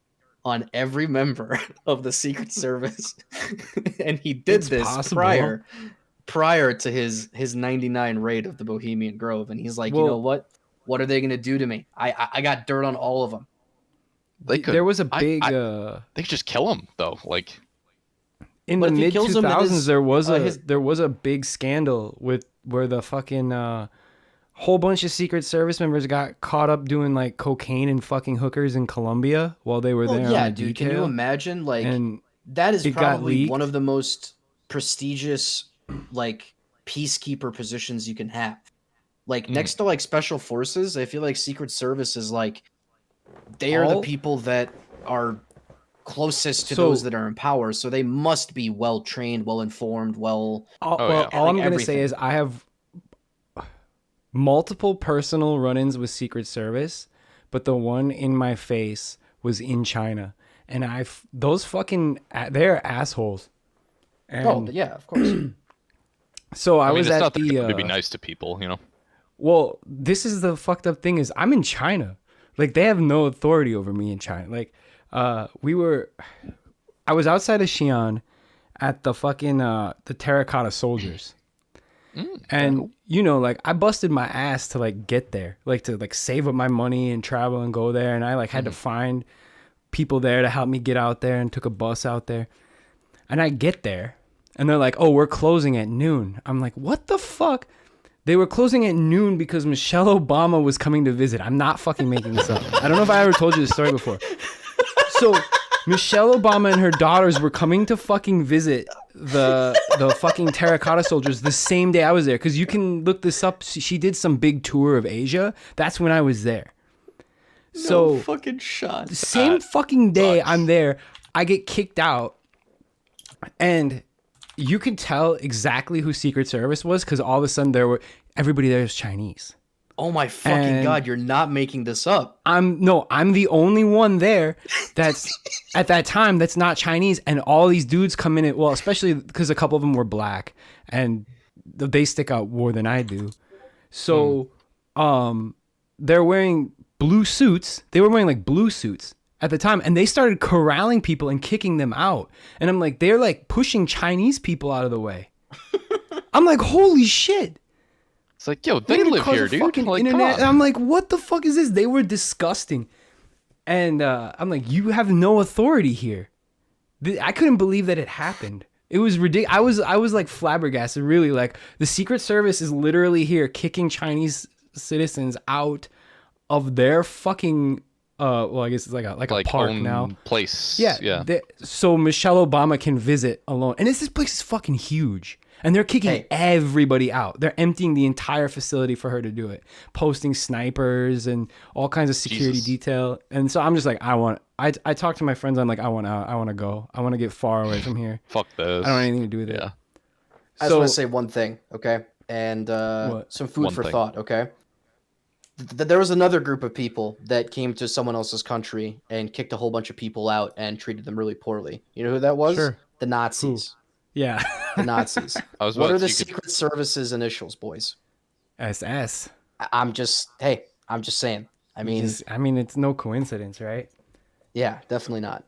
on every member of the Secret Service? And he did It's this possible. prior to his 99 raid of the Bohemian Grove, and he's like, you know Well, what are they going to do to me? I got dirt on all of them. They there could. was a big I. They could just kill him though. Like. in But the if he mid kills them, then 2000s his there was a big scandal with where the fucking whole bunch of Secret Service members got caught up doing like cocaine and fucking hookers in Colombia while they were well, there on yeah, a dude, can you detail, imagine? Like and that is it got probably one of leaked. the most prestigious like peacekeeper positions you can have. Like Mhm. next to like special forces, I feel like Secret Service is like they are the All people that are closest to those so that are in power, so they must be well trained, well informed, all, Oh well, yeah. all like I'm gonna say is everything. I have multiple personal run-ins with Secret Service, but the one in my face was in China, and those fucking they're assholes. Oh, And yeah, of course. so I I mean, was it's at not their the job to be nice to people, you know. well, this is the fucked up thing is I'm in China. Like they have no authority over me in China. Like I was outside of Xi'an at the fucking the terracotta soldiers. Okay. And like I busted my ass to like get there, like to like save up my money and travel and go there, and I like had to find people there to help me get out there and took a bus out there. And I get there and they're like, "Oh, we're closing at noon." I'm like, "What the fuck?" They were closing at noon because Michelle Obama was coming to visit. I'm not fucking making this up. I don't know if I ever told you this story before. So Michelle Obama and her daughters were coming to fucking visit the fucking terracotta soldiers the same day I was there. Because you can look this up. She did some big tour of Asia. That's when I was there. No So fucking shot. same That fucking day sucks. I'm there, I get kicked out, and you could tell exactly who Secret Service was because all of a sudden everybody there is Chinese. Oh my fucking And god, you're not making this up. I'm the only one there that's at that time that's not Chinese, and all these dudes come in it. Well, especially because a couple of them were black, and they stick out more than I do. So, they're wearing blue suits. They were wearing like blue suits at the time, and they started corralling people and kicking them out. And I'm like, they're like pushing Chinese people out of the way. I'm like, holy shit. It's like, yo, We're they gonna live cause here, a dude. fucking Like, come internet. on. And I'm like, what the fuck is this? They were disgusting. And I'm like, you have no authority here. I couldn't believe that it happened. It was ridiculous. I was like flabbergasted, really. Like the Secret Service is literally here kicking Chinese citizens out of their fucking well, I guess it's like a park own now. place. Yeah. Yeah. So Michelle Obama can visit alone. And this place is fucking huge. And they're kicking Hey. everybody out. They're emptying the entire facility for her to do it. Posting snipers and all kinds of security Jesus. detail. And so I'm just like, I talk to my friends. I'm like, I want out. I want to go. I want to get far away from here. Fuck this. I don't want anything to do with it. Yeah. I just So want to say one thing, okay? And What? some food One for thing. thought, okay? There was another group of people that came to someone else's country and kicked a whole bunch of people out and treated them really poorly. You know who that was? Sure. The Nazis. Yeah. The Nazis. I was What about are the to- you could- Secret Service's initials, boys? SS. I'm just saying. I mean, It's no coincidence, right? yeah, definitely not.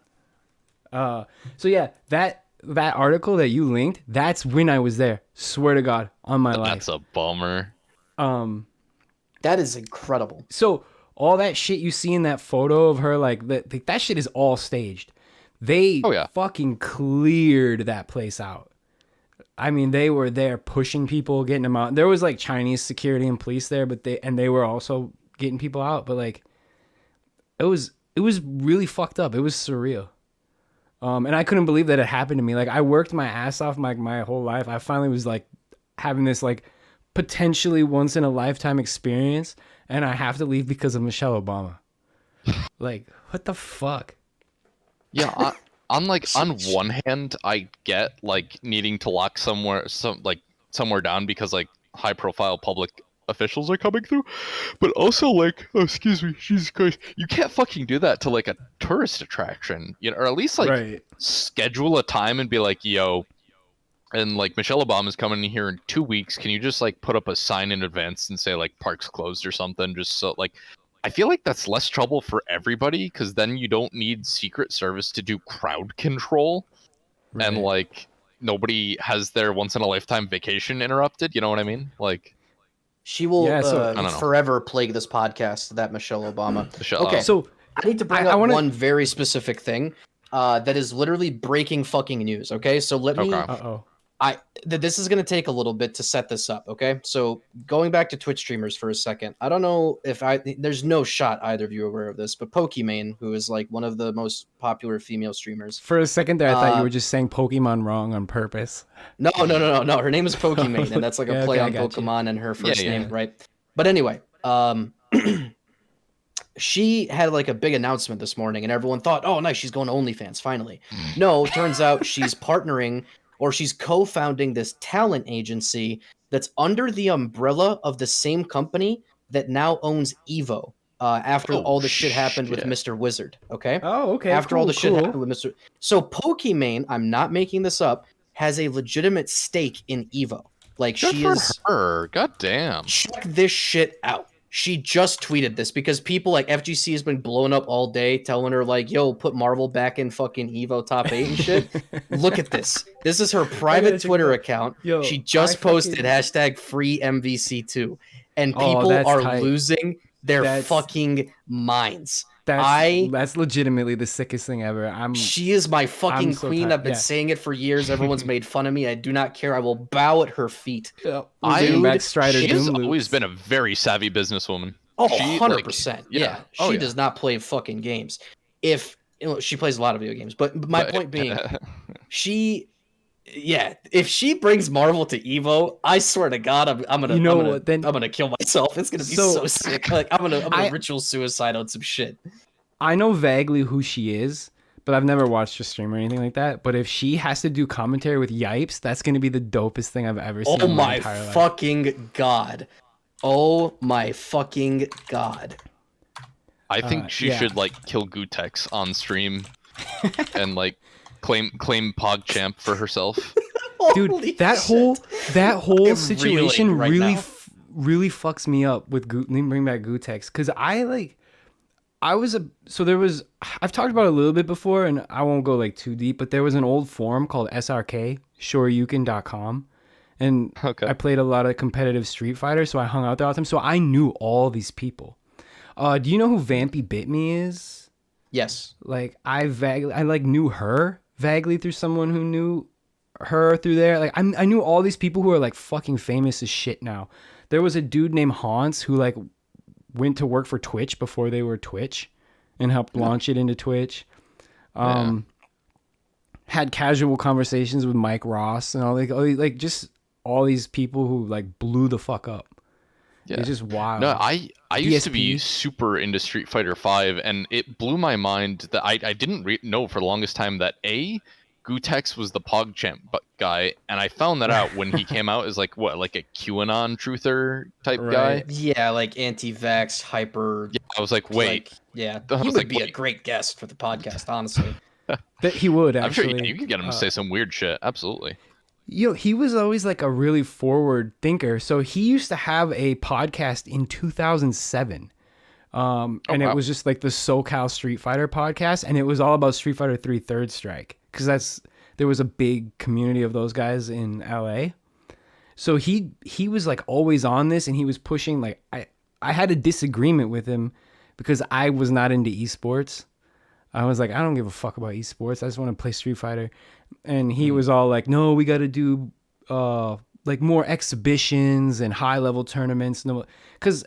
So yeah, that that article that you linked, that's when I was there. Swear to God, on my life. That's a bummer. That is incredible. So all that shit you see in that photo of her, like that shit is all staged. They fucking cleared that place out. I mean, they were there pushing people, getting them out. There was like Chinese security and police there, but they were also getting people out. But like, it was really fucked up. It was surreal. And I couldn't believe that it happened to me. Like, I worked my ass off my whole life. I finally was like having this like potentially once in a lifetime experience, and I have to leave because of Michelle Obama. Like, what the fuck? Yeah, on one hand, I get like needing to lock somewhere down because like high profile public officials are coming through, but also like, oh, excuse me, Jesus Christ, you can't fucking do that to like a tourist attraction, you know, or at least like schedule a time and be like, yo, and like Michelle Obama's coming in here in 2 weeks, can you just like put up a sign in advance and say like park's closed or something, just so like, I feel like that's less trouble for everybody, because then you don't need Secret Service to do crowd control, and like nobody has their once in a lifetime vacation interrupted, you know what I mean? Like, she will so, forever plague this podcast, that Michelle Obama. Okay, so I need to bring up one very specific thing that is literally breaking fucking news, okay? So let me... This is going to take a little bit to set this up, okay? So going back to Twitch streamers for a second, I don't know if there's no shot either of you are aware of this, but Pokimane, who is like one of the most popular female streamers. For a second there, I thought you were just saying Pokemon wrong on purpose. No. Her name is Pokimane, and that's like a play on Pokemon and her first name, right? But anyway, she had like a big announcement this morning, and everyone thought, oh, nice, she's going to OnlyFans, finally. No, turns out she's partnering... or she's co-founding this talent agency that's under the umbrella of the same company that now owns Evo. After all the shit happened with Mr. Wizard, okay? Oh, okay. After all the shit happened with Mr. So Pokimane, I'm not making this up, has a legitimate stake in Evo. Like, good she for is... her. God damn. Check this shit out. She just tweeted this because people like FGC has been blowing up all day telling her like, yo, put Marvel back in fucking Evo top 8 and shit. Look at this. This is her private Twitter account. Yo, she just posted hashtag free MVC2. And people are losing their fucking minds. That's legitimately the sickest thing ever. She is my fucking queen. I've been saying it for years. Everyone's made fun of me. I do not care. I will bow at her feet. She's always been a very savvy businesswoman. Oh, 100%. Yeah. She does not play fucking games. She plays a lot of video games, but my point being, if she brings Marvel to Evo, I swear to God, I'm gonna kill myself. It's gonna be so sick. Like I'm gonna ritual suicide on some shit. I know vaguely who she is, but I've never watched her stream or anything like that. But if she has to do commentary with Yipes, that's gonna be the dopest thing I've ever seen. Oh my fucking God! Oh my fucking God! I think she should like kill Gutex on stream and like claim PogChamp for herself. Dude, that whole situation really fucks me up with let me bring back Gutex, because I've talked about it a little bit before, and I won't go like too deep, but there was an old forum called SRK, shoryuken.com, and I played a lot of competitive Street Fighter, so I hung out there all the time, so I knew all these people. Do you know who Vampy Bit Me is? Yes. Like I knew her vaguely through someone who knew her through there. Like I knew all these people who are like fucking famous as shit now. There was a dude named Hans who like went to work for Twitch before they were Twitch and helped launch it into Twitch. Had casual conversations with Mike Ross and all just all these people who like blew the fuck up. Yeah. It's just wild. No, I used to be super into Street Fighter 5, and it blew my mind that I didn't know for the longest time that Gutex was the PogChamp guy, and I found that out when he came out as like a QAnon truther type guy. Yeah, like anti-vax, hyper. Yeah, I was like, wait. He would be a great guest for the podcast, honestly. That he would actually. I'm sure you could get him to say some weird shit. Absolutely. He was always like a really forward thinker. So he used to have a podcast in 2007. It was just like the SoCal Street Fighter podcast, and it was all about Street Fighter 3 Third Strike, because there was a big community of those guys in LA. So he was like always on this, and he was pushing like I had a disagreement with him because I was not into esports. I was like, I don't give a fuck about esports. I just want to play Street Fighter. And he was all like, no, we got to do like more exhibitions and high level tournaments. No, because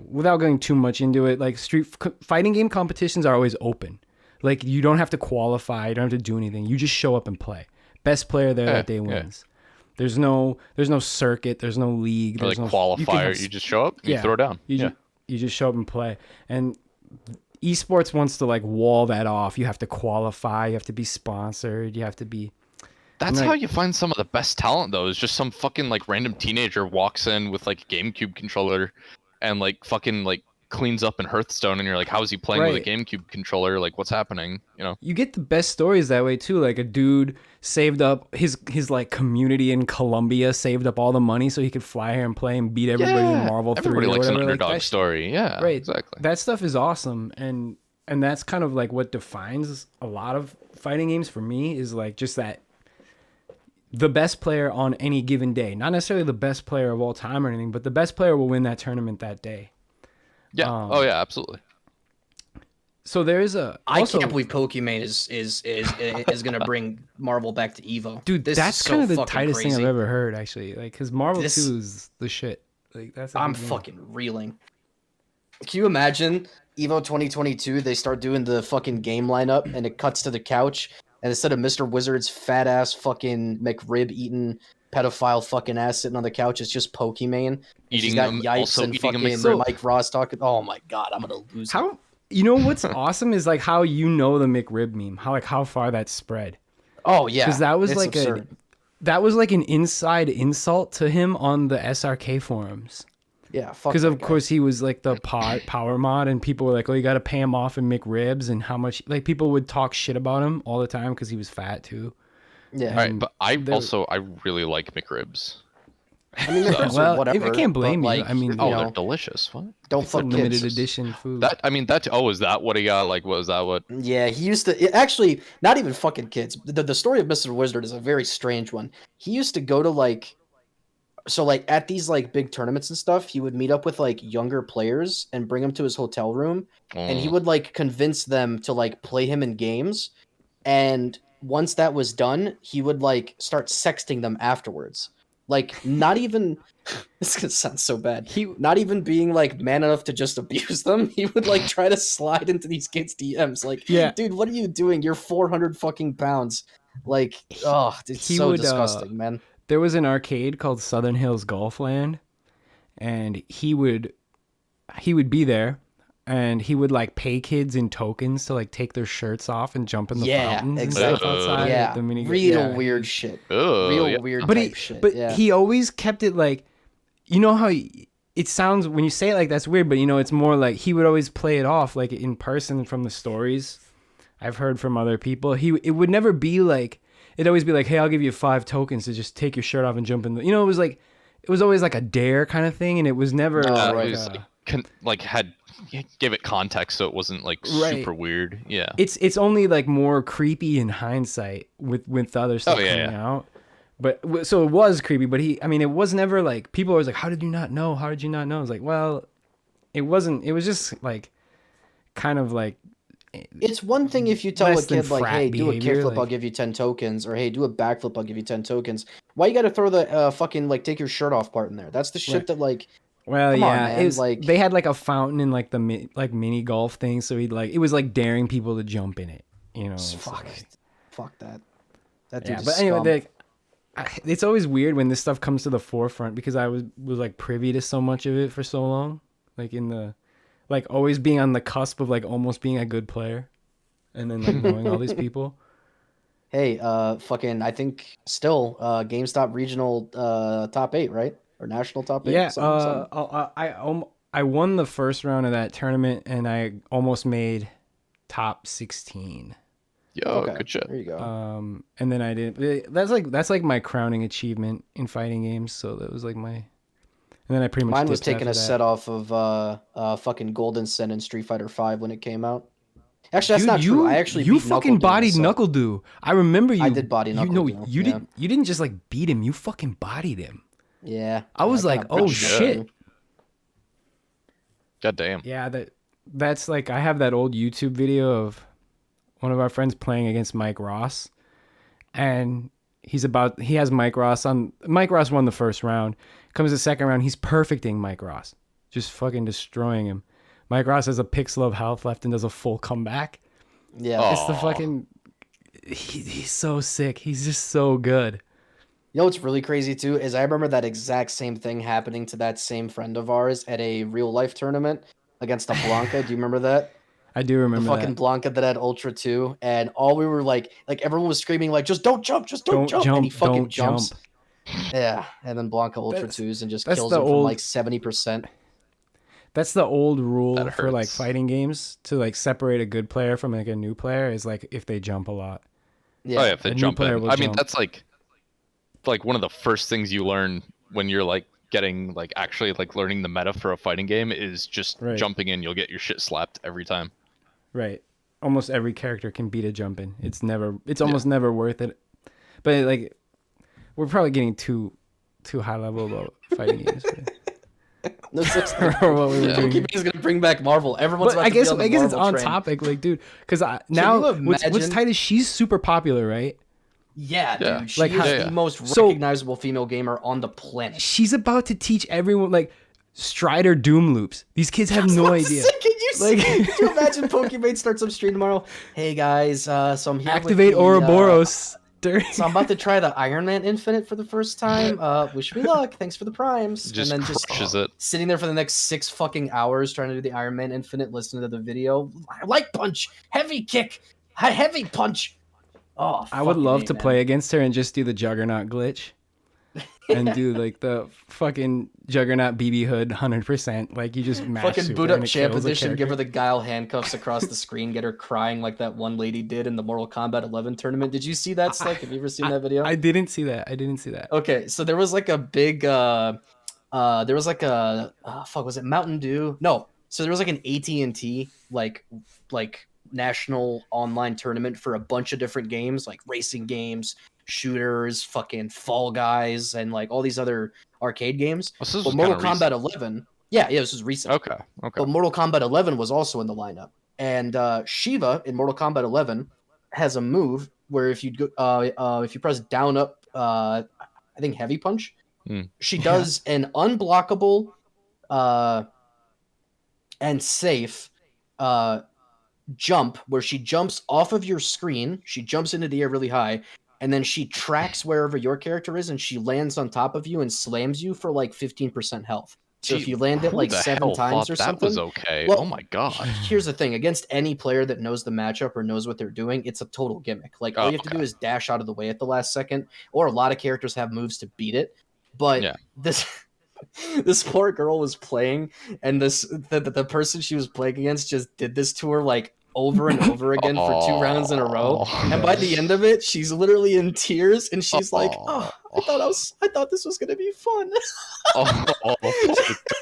without going too much into it, like fighting game competitions are always open. Like you don't have to qualify, you don't have to do anything. You just show up and play. Best player there that day wins. There's no circuit, there's no league, Or there's like no qualifier. You just show up, you throw it down. You just show up and play. And esports wants to like wall that off. You have to qualify, you have to be sponsored, you have to be. That's how you find some of the best talent, though. Is just some fucking like random teenager walks in with like a GameCube controller, and like fucking like cleans up in Hearthstone, and you're like, how is he playing with a GameCube controller? Like, what's happening? You know. You get the best stories that way too. Like a dude saved up his like community in Colombia, saved up all the money so he could fly here and play and beat everybody in Marvel 3 Everybody or likes whatever. an underdog like story. Yeah, right. Exactly. That stuff is awesome, and that's kind of like what defines a lot of fighting games for me is like just that. The best player on any given day, not necessarily the best player of all time or anything, but the best player will win that tournament that day. Yeah. Oh yeah, absolutely. So there is a. Also, I can't believe Pokimane is gonna bring Marvel back to Evo. Dude, that's kind of the tightest thing I've ever heard, actually. Like, because Marvel 2 is the shit. Like, that's. I'm fucking reeling. Can you imagine Evo 2022? They start doing the fucking game lineup, and it cuts to the couch. And instead of Mr. Wizard's fat ass fucking McRib eating pedophile fucking ass sitting on the couch, it's just Pokimane. Eating got them, Yipes also and eating fucking them. Mike Ross talking. Oh my god, I'm gonna lose. How you know what's awesome is like how you know the McRib meme, how far that spread. Oh yeah, because that was it's like absurd. that was like an inside insult to him on the SRK forums. Yeah, fuck because of guy. course he was like the power mod, and people were like, "Oh, you got to pay him off in McRibs," and how much like people would talk shit about him all the time because he was fat too. Yeah, all right, but I really like McRibs. I mean, well, whatever, I can't blame you. like, I mean, they're delicious. What? Don't it's fuck a kids. limited edition food. Is that what he got? Like, was that what? Yeah, he used to actually not even fucking kids. The story of Mr. Wizard is a very strange one. He used to go to like at these like big tournaments and stuff, he would meet up with like younger players and bring them to his hotel room, and he would like convince them to like play him in games. And once that was done, he would like start sexting them afterwards. Like not even this is gonna sound so bad. He not even being like man enough to just abuse them. He would like try to slide into these kids' DMs. Like, dude, what are you doing? You're 400 fucking pounds. Like, it's so disgusting, man. There was an arcade called Southern Hills Golfland, and he would be there, and he would like pay kids in tokens to like take their shirts off and jump in the fountains exactly. and stuff outside. Yeah, the mini weird shit. Weird type shit. But yeah. he always kept it like, you know how it sounds when you say it like that's weird, but you know it's more like he would always play it off like in person from the stories I've heard from other people. It would never be like. It'd always be like, hey, I'll give you 5 tokens to just take your shirt off and jump in. You know, it was always like a dare kind of thing, and it was never give it context so it wasn't like super weird. Yeah, it's only like more creepy in hindsight with the other stuff coming out. But so it was creepy, but it was never like people were always like, how did you not know? How did you not know? It's like, well, it wasn't. It was just like kind of like. It's one thing if you tell a kid like, hey, do a kickflip, like, I'll give you 10 tokens, or hey, do a backflip, I'll give you 10 tokens. Why you got to throw the fucking like take your shirt off part in there? That's the shit that like. Well, yeah, it was like they had like a fountain in like the mini golf thing, so it was like daring people to jump in it. You know, fuck that. That dude. Yeah, is but anyway, scum. it's always weird when this stuff comes to the forefront because I was like privy to so much of it for so long, like in the. Like always being on the cusp of like almost being a good player, and then like knowing all these people. Hey, fucking, I think still GameStop regional top 8, right? Or national top 8? Yeah, something. I won the first round of that tournament, and I almost made top 16. Yo, good shit. There you go. And then I did. That's like my crowning achievement in fighting games. So that was like my. And then I pretty much. Mine was taking a set off of fucking Golden Sun in Street Fighter V when it came out. Actually, that's Dude, not true. I actually you beat fucking Knuckle Doo in a bodied set. Knuckle Doo. I remember you. I did body You Knuckle know, Doo. you Yeah. didn't just like beat him. You fucking bodied him. Yeah. I was kinda like, oh bodied Knuckle shit. Doo. God damn. Yeah, that's like I have that old YouTube video of one of our friends playing against Mike Ross, and he has Mike Ross on. Mike Ross won the first round. Comes the second round, he's perfecting Mike Ross, just fucking destroying him. Mike Ross has a pixel of health left and does a full comeback. Yeah. It's the Aw. fucking. He's so sick. He's just so good. You know what's really crazy too is I remember that exact same thing happening to that same friend of ours at a real life tournament against a Blanca. Do you remember that? I do The remember fucking that. Blanca that had Ultra 2, and all we were like everyone was screaming like, just don't jump, Don't and he jump, fucking don't jumps. jump. Yeah, and then Blanca Ultra That's 2s and just that's kills the him from old like 70%. that's the old rule That for like hurts. fighting games to like separate a good player from like a new player is like if they jump a lot. Yeah. Oh yeah, if they A new jump player in. will I mean, jump. that's like one of the first things you learn when you're like getting like actually like learning the meta for a fighting game is just Right. jumping in. You'll get your shit slapped every time. Right. Almost every character can beat a jump in. It's almost never worth it. But like we're probably getting too high level about fighting games. No such thing. Or what we were Yeah. doing. Pokemon is gonna bring back Marvel. Everyone's But about I to guess be on the I guess it's Marvel on train. topic, like, dude, because you now what's imagine- tight is she's super popular, right? Yeah, Yeah. dude. She Like, is how- the most So- recognizable female gamer on the planet. She's about to teach everyone like Strider Doom loops. These kids have no idea. Can you, Like- can you imagine Pokemon starts up stream tomorrow? Hey guys, so I'm here Activate with the, Ouroboros. during- so I'm about to try the Iron Man Infinite for the first time. Wish me luck. Thanks for the primes. Just and then crushes it. sitting there for the next 6 fucking hours trying to do the Iron Man Infinite, listening to the video. Light punch, heavy kick, heavy punch. Oh, I would fucking love A, to man. play against her and just do the Juggernaut glitch. And do like the fucking Juggernaut BB Hood 100%. Like you just mash Fucking super boot and up it Champ kills the Edition, give her character. the guile handcuffs across the screen, get her crying like that one lady did in the Mortal Kombat 11 tournament. Did you see that, Slick? Have you ever seen that video? I didn't see that. I didn't see that. Okay, so there was like a big there was like a fuck, was it Mountain Dew? No. So there was like an AT&T like national online tournament for a bunch of different games, like racing games, shooters, fucking Fall Guys, and like all these other arcade games. Oh, so this But was Mortal kinda Kombat recent. 11, yeah, this was recent. Okay. But Mortal Kombat 11 was also in the lineup, and Shiva in Mortal Kombat 11 has a move where if you if you press down up, I think heavy punch, she does an unblockable and safe jump where she jumps off of your screen. She jumps into the air really high, and then she tracks wherever your character is, and she lands on top of you and slams you for like 15% health. So if you land it Who like the 7 hell times thought or that something, was okay. well, Oh my god. here's the thing: against any player that knows the matchup or knows what they're doing, it's a total gimmick. Like all you have to do is dash out of the way at the last second, or a lot of characters have moves to beat it. But Yeah. this poor girl was playing, and the person she was playing against just did this to her like over and over again for 2 rounds in a row. And by the end of it, she's literally in tears, and she's like, "Oh, I thought this was gonna be fun."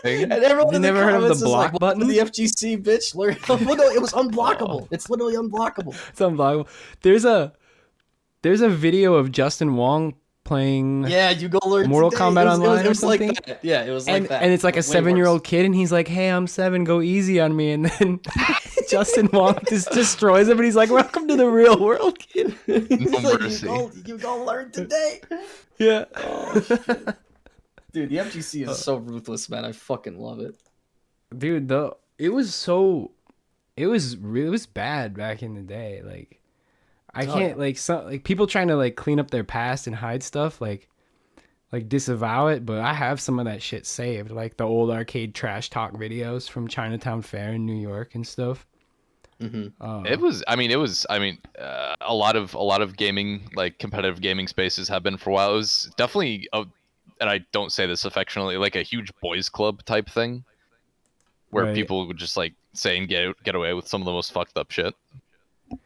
And everyone You in the never heard of the comments is like, block "Welcome to button?" the FGC, bitch. Learn. Well, no, it was unblockable. It's literally unblockable. It's unblockable. There's a video of Justin Wong playing Yeah, you go learn Mortal today. Kombat Online it was or something. like that. Yeah, it was like that. And it's like a Way 7-year-old worse. kid, and he's like, "Hey, I'm 7. Go easy on me." And then Justin Wong just destroys him, and he's like, "Welcome to the real world, kid." He's like, mercy. you go learn today. Yeah. Oh, shit. Dude, the FGC is so ruthless, man. I fucking love it. Dude, it was bad back in the day. Like, I Oh, can't yeah. like people trying to like clean up their past and hide stuff, like disavow it, but I have some of that shit saved, like the old arcade trash talk videos from Chinatown Fair in New York and stuff. Mm-hmm. It was a lot of gaming, like competitive gaming spaces have been for a while. It was definitely and I don't say this affectionately, like a huge boys club type thing where Right. people would just like say and get away with some of the most fucked up shit.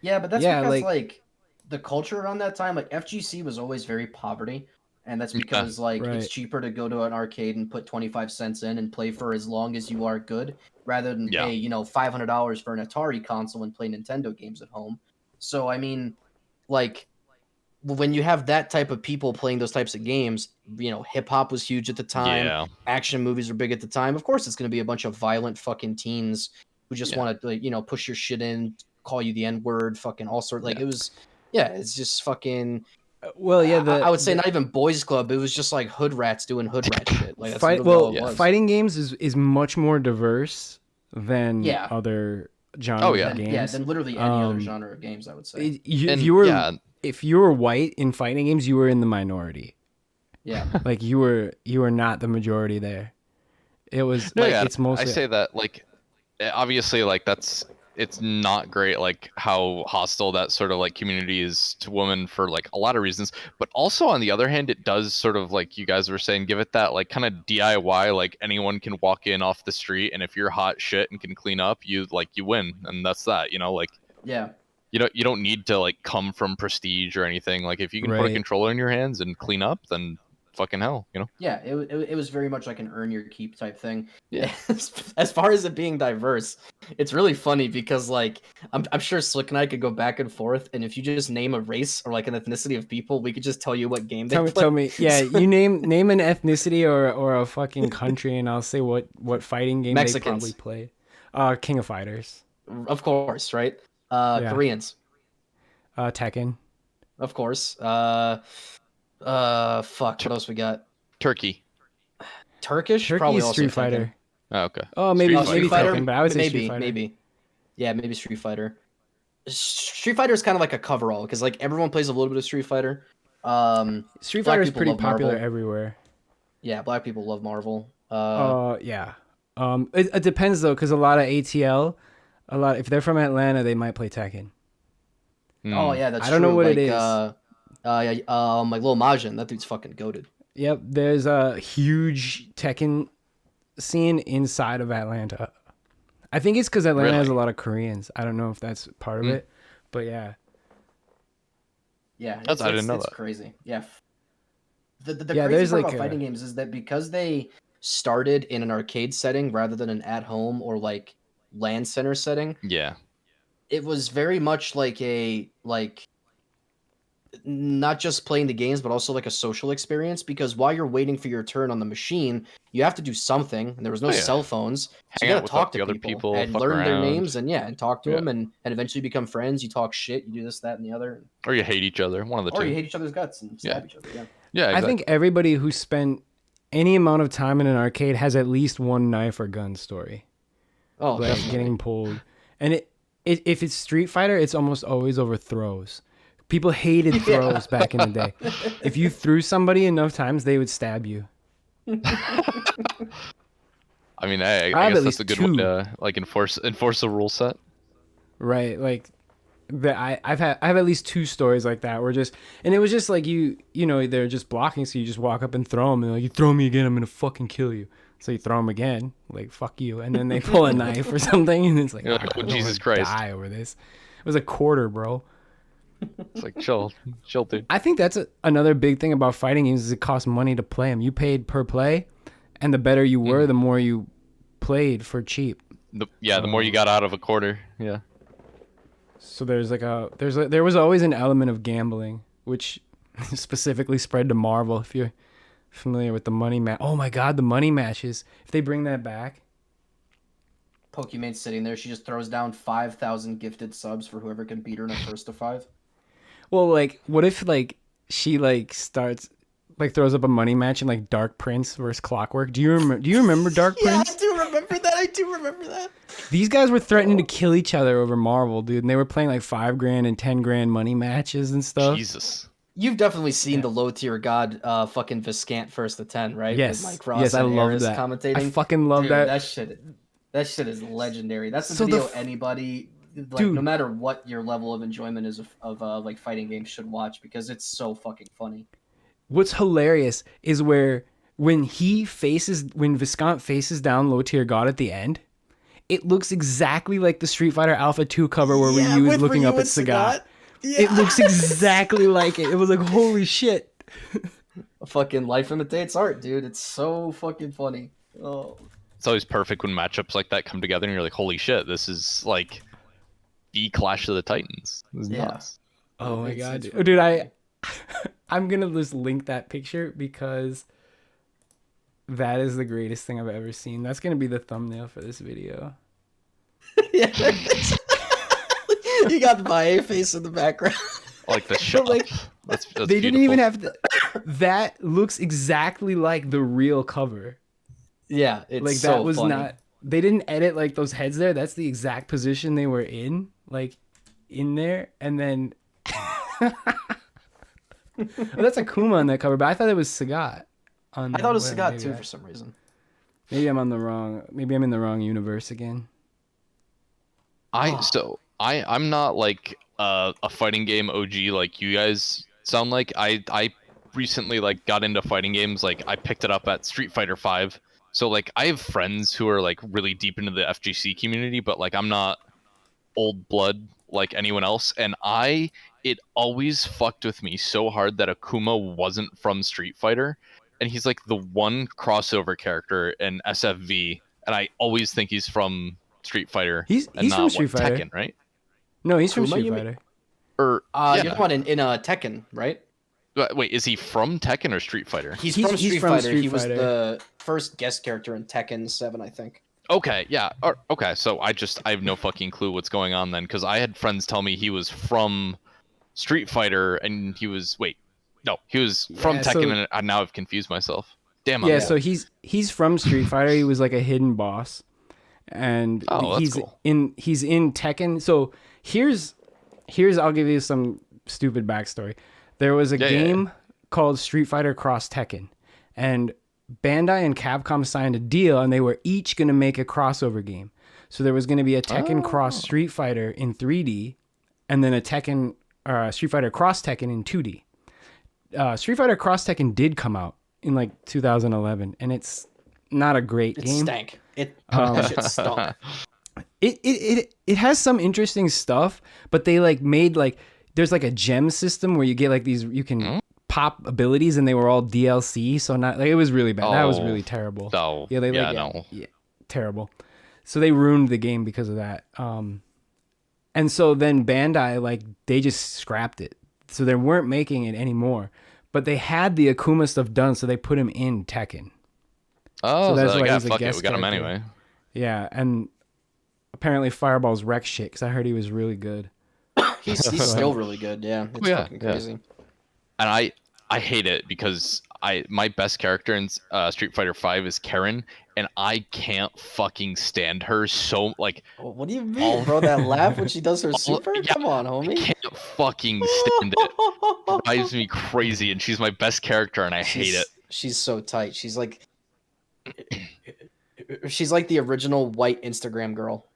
Yeah, but that's Yeah, because like- like the culture around that time, like FGC was always very poverty, And that's because like it's Right. cheaper to go to an arcade and put 25 cents in and play for as long as you are good, rather than Yeah. pay, you know, $500 for an Atari console and play Nintendo games at home. So I mean, like when you have that type of people playing those types of games, you know, hip hop was huge at the time. Yeah. Action movies were big at the time. Of course, it's going to be a bunch of violent fucking teens who just Yeah. want to, like, you know, push your shit in, call you the N word, fucking all sorts. Like Yeah. it was, yeah, it's just fucking. Well, yeah, I would say not even boys club. It was just like hood rats doing hood rat shit. Like that's literally all it was. fighting games is much more diverse than Yeah. other genres Oh, yeah. of games. Yeah, than literally any other genre of games, I would say. If you were white in fighting games, you were in the minority. Yeah. Like you were not the majority there. It was No, like yeah, it's mostly I say that like obviously like it's not great like how hostile that sort of like community is to women for like a lot of reasons, but also on the other hand it does sort of like you guys were saying give it that like kind of DIY, like anyone can walk in off the street and if you're hot shit and can clean up, you win, and that's that, you know, like Yeah. you don't need to like come from prestige or anything. Like if you can put a Right. controller in your hands and clean up, then fucking hell, you know. Yeah, it was very much like an earn your keep type thing. Yeah. As far as it being diverse, it's really funny because like I'm sure Slick and I could go back and forth, and if you just name a race or like an ethnicity of people, we could just tell you what game they play. Tell me, yeah, you name an ethnicity or a fucking country, and I'll say what fighting game Mexicans. they probably play. King of Fighters. Of course, right? Yeah. Koreans. Tekken. Of course. Fuck. What else we got? Turkey. Turkish. Turkey Probably is also Street Tekken. Fighter. Oh, okay. Oh, maybe Street Fighter. Tekken, but I would say maybe, Street Fighter. maybe. Yeah, maybe Street Fighter. Street Fighter is kind of like a coverall because like everyone plays a little bit of Street Fighter. Street Black Fighter is people pretty love popular Marvel. everywhere. Yeah, black people love Marvel. Yeah. It depends though, because a lot of ATL, if they're from Atlanta, they might play Tekken. Oh yeah, that's I don't know true. what like, it is. Like Lil Majin, that dude's fucking goated. Yep, there's a huge Tekken scene inside of Atlanta. I think it's because Atlanta has a lot of Koreans. I don't know if that's part of it, but yeah. Yeah, I didn't know it's that. crazy. Yeah. The Yeah, crazy there's part like about fighting games is that because they started in an arcade setting rather than an at-home or like LAN center setting, Yeah. it was very much like not just playing the games but also like a social experience, because while you're waiting for your turn on the machine you have to do something, and there was no Oh, yeah. cell phones, so Hang you out gotta with, talk like, to the other people, people, and fuck learn their around. names and talk to Yeah. them and eventually become friends. You talk shit, you do this, that, and the other, Or you hate each other, one of the or two. you hate each other's guts and stab each other. Yeah, exactly. I think everybody who spent any amount of time in an arcade has at least one knife or gun story. Oh, Like definitely. getting pulled. And if it's Street Fighter, it's almost always over throws. People hated throws back in the day. If you threw somebody enough times, they would stab you. I mean, I have guess at that's least a good two. way to like enforce a rule set. Right, like I have at least two stories like that where and it was just like you know they're just blocking, so you just walk up and throw them, and like, you throw me again, I'm gonna fucking kill you. So you throw them again, like fuck you, and then they pull a knife or something, and it's like, You're like, I don't Jesus wanna Christ. die over this. It was a quarter, bro. It's like chill, dude. I think that's another big thing about fighting games is it costs money to play them. You paid per play, and the better you were, the more you played for cheap. The more you got out of a quarter. Yeah. So there was always an element of gambling, which specifically spread to Marvel. If you're familiar with the money match, oh my god, the money matches! If they bring that back, Pokemon's sitting there. She just throws down 5,000 gifted subs for whoever can beat her in a first to 5. well, like, what if like she like starts like throws up a money match in like Dark Prince versus Clockwork? Do you remember Dark Prince? I do remember that. These guys were threatening to kill each other over Marvel, dude, and they were playing like $5,000 and $10,000 money matches and stuff. Jesus. You've definitely seen the low tier god, fucking Viscant first to 10, right? Yes, With Mike Ross yes, I and love Aris that. commentating. I fucking love Dude, that. That shit is legendary. That's the So video anybody, like, Dude. no matter what your level of enjoyment is of like fighting games, should watch, because it's so fucking funny. What's hilarious is when Viscant faces down low tier god at the end, it looks exactly like the Street Fighter Alpha 2 cover where Ryu is looking up at Sagat. Yeah. It looks exactly like it. It was like, holy shit. Fucking life imitates art, dude. It's so fucking funny. Oh. It's always perfect when matchups like that come together and you're like, holy shit, this is like the Clash of the Titans. This is Yeah. nuts. Oh my It's god, really dude! funny. I'm gonna just link that picture because that is the greatest thing I've ever seen. That's gonna be the thumbnail for this video. Yeah, there it is. You got my face in the background. Like the shot. like, That's They didn't even have to. That looks exactly like the real cover. Yeah, it's Like so that was funny. not. They didn't edit like those heads there. That's the exact position they were in, like in there, and then. Well, that's Akuma on that cover, but I thought it was Sagat. I thought it was Sagat too for some reason. Maybe I'm on the wrong. Maybe I'm in the wrong universe again. I'm not like a fighting game OG like you guys sound like. I recently like got into fighting games. Like I picked it up at Street Fighter 5. So like I have friends who are like really deep into the FGC community, but like I'm not old blood like anyone else. And it always fucked with me so hard that Akuma wasn't from Street Fighter, and he's like the one crossover character in SFV, and I always think he's from Street Fighter. He's and from not, Street what, Fighter. Tekken, right? No, he's from Akuma, Street you mean? Fighter. Or You're talking about in Tekken, right? wait, is he from Tekken or Street Fighter? He's He's from Street from Fighter. Street He was Fighter. the first guest character in Tekken 7, I think. Okay, yeah. Okay, so I have no fucking clue what's going on then, because I had friends tell me he was from Street Fighter, and he was from Yeah, Tekken, and now I've confused myself. Damn. Yeah, so he's from Street Fighter. He was like a hidden boss, and that's he's cool. in Tekken. So here's I'll give you some stupid backstory. There was a game called Street Fighter Cross Tekken, and Bandai and Capcom signed a deal, and they were each going to make a crossover game. So there was going to be a Tekken Cross Street Fighter in 3D, and then a Tekken Street Fighter Cross Tekken in 2D. Street Fighter Cross Tekken did come out in like 2011, and it's not a great It game. stank. That shit stunk. It has some interesting stuff, but they like made like there's like a gem system where you get like these you can pop abilities, and they were all DLC, so not like it was really bad. That was really terrible. No. Yeah, terrible. So they ruined the game because of that. And so then Bandai like they just scrapped it, so they weren't making it anymore. But they had the Akuma stuff done, so they put him in Tekken. Oh, So that's so why yeah, he's a fuck it, guest we got him character. anyway. Yeah, and apparently Fireball's wreck shit because I heard he was really good. He's still really good. Yeah, it's fucking crazy. And I hate it because my best character in Street Fighter 5 is Karen, and I can't fucking stand her. So like, What do you mean, bro? That laugh when she does her super? yeah, Come on, I homie. can't fucking stand it. Drives me crazy, and she's my best character, and I hate it. She's so tight. She's like the original white Instagram girl.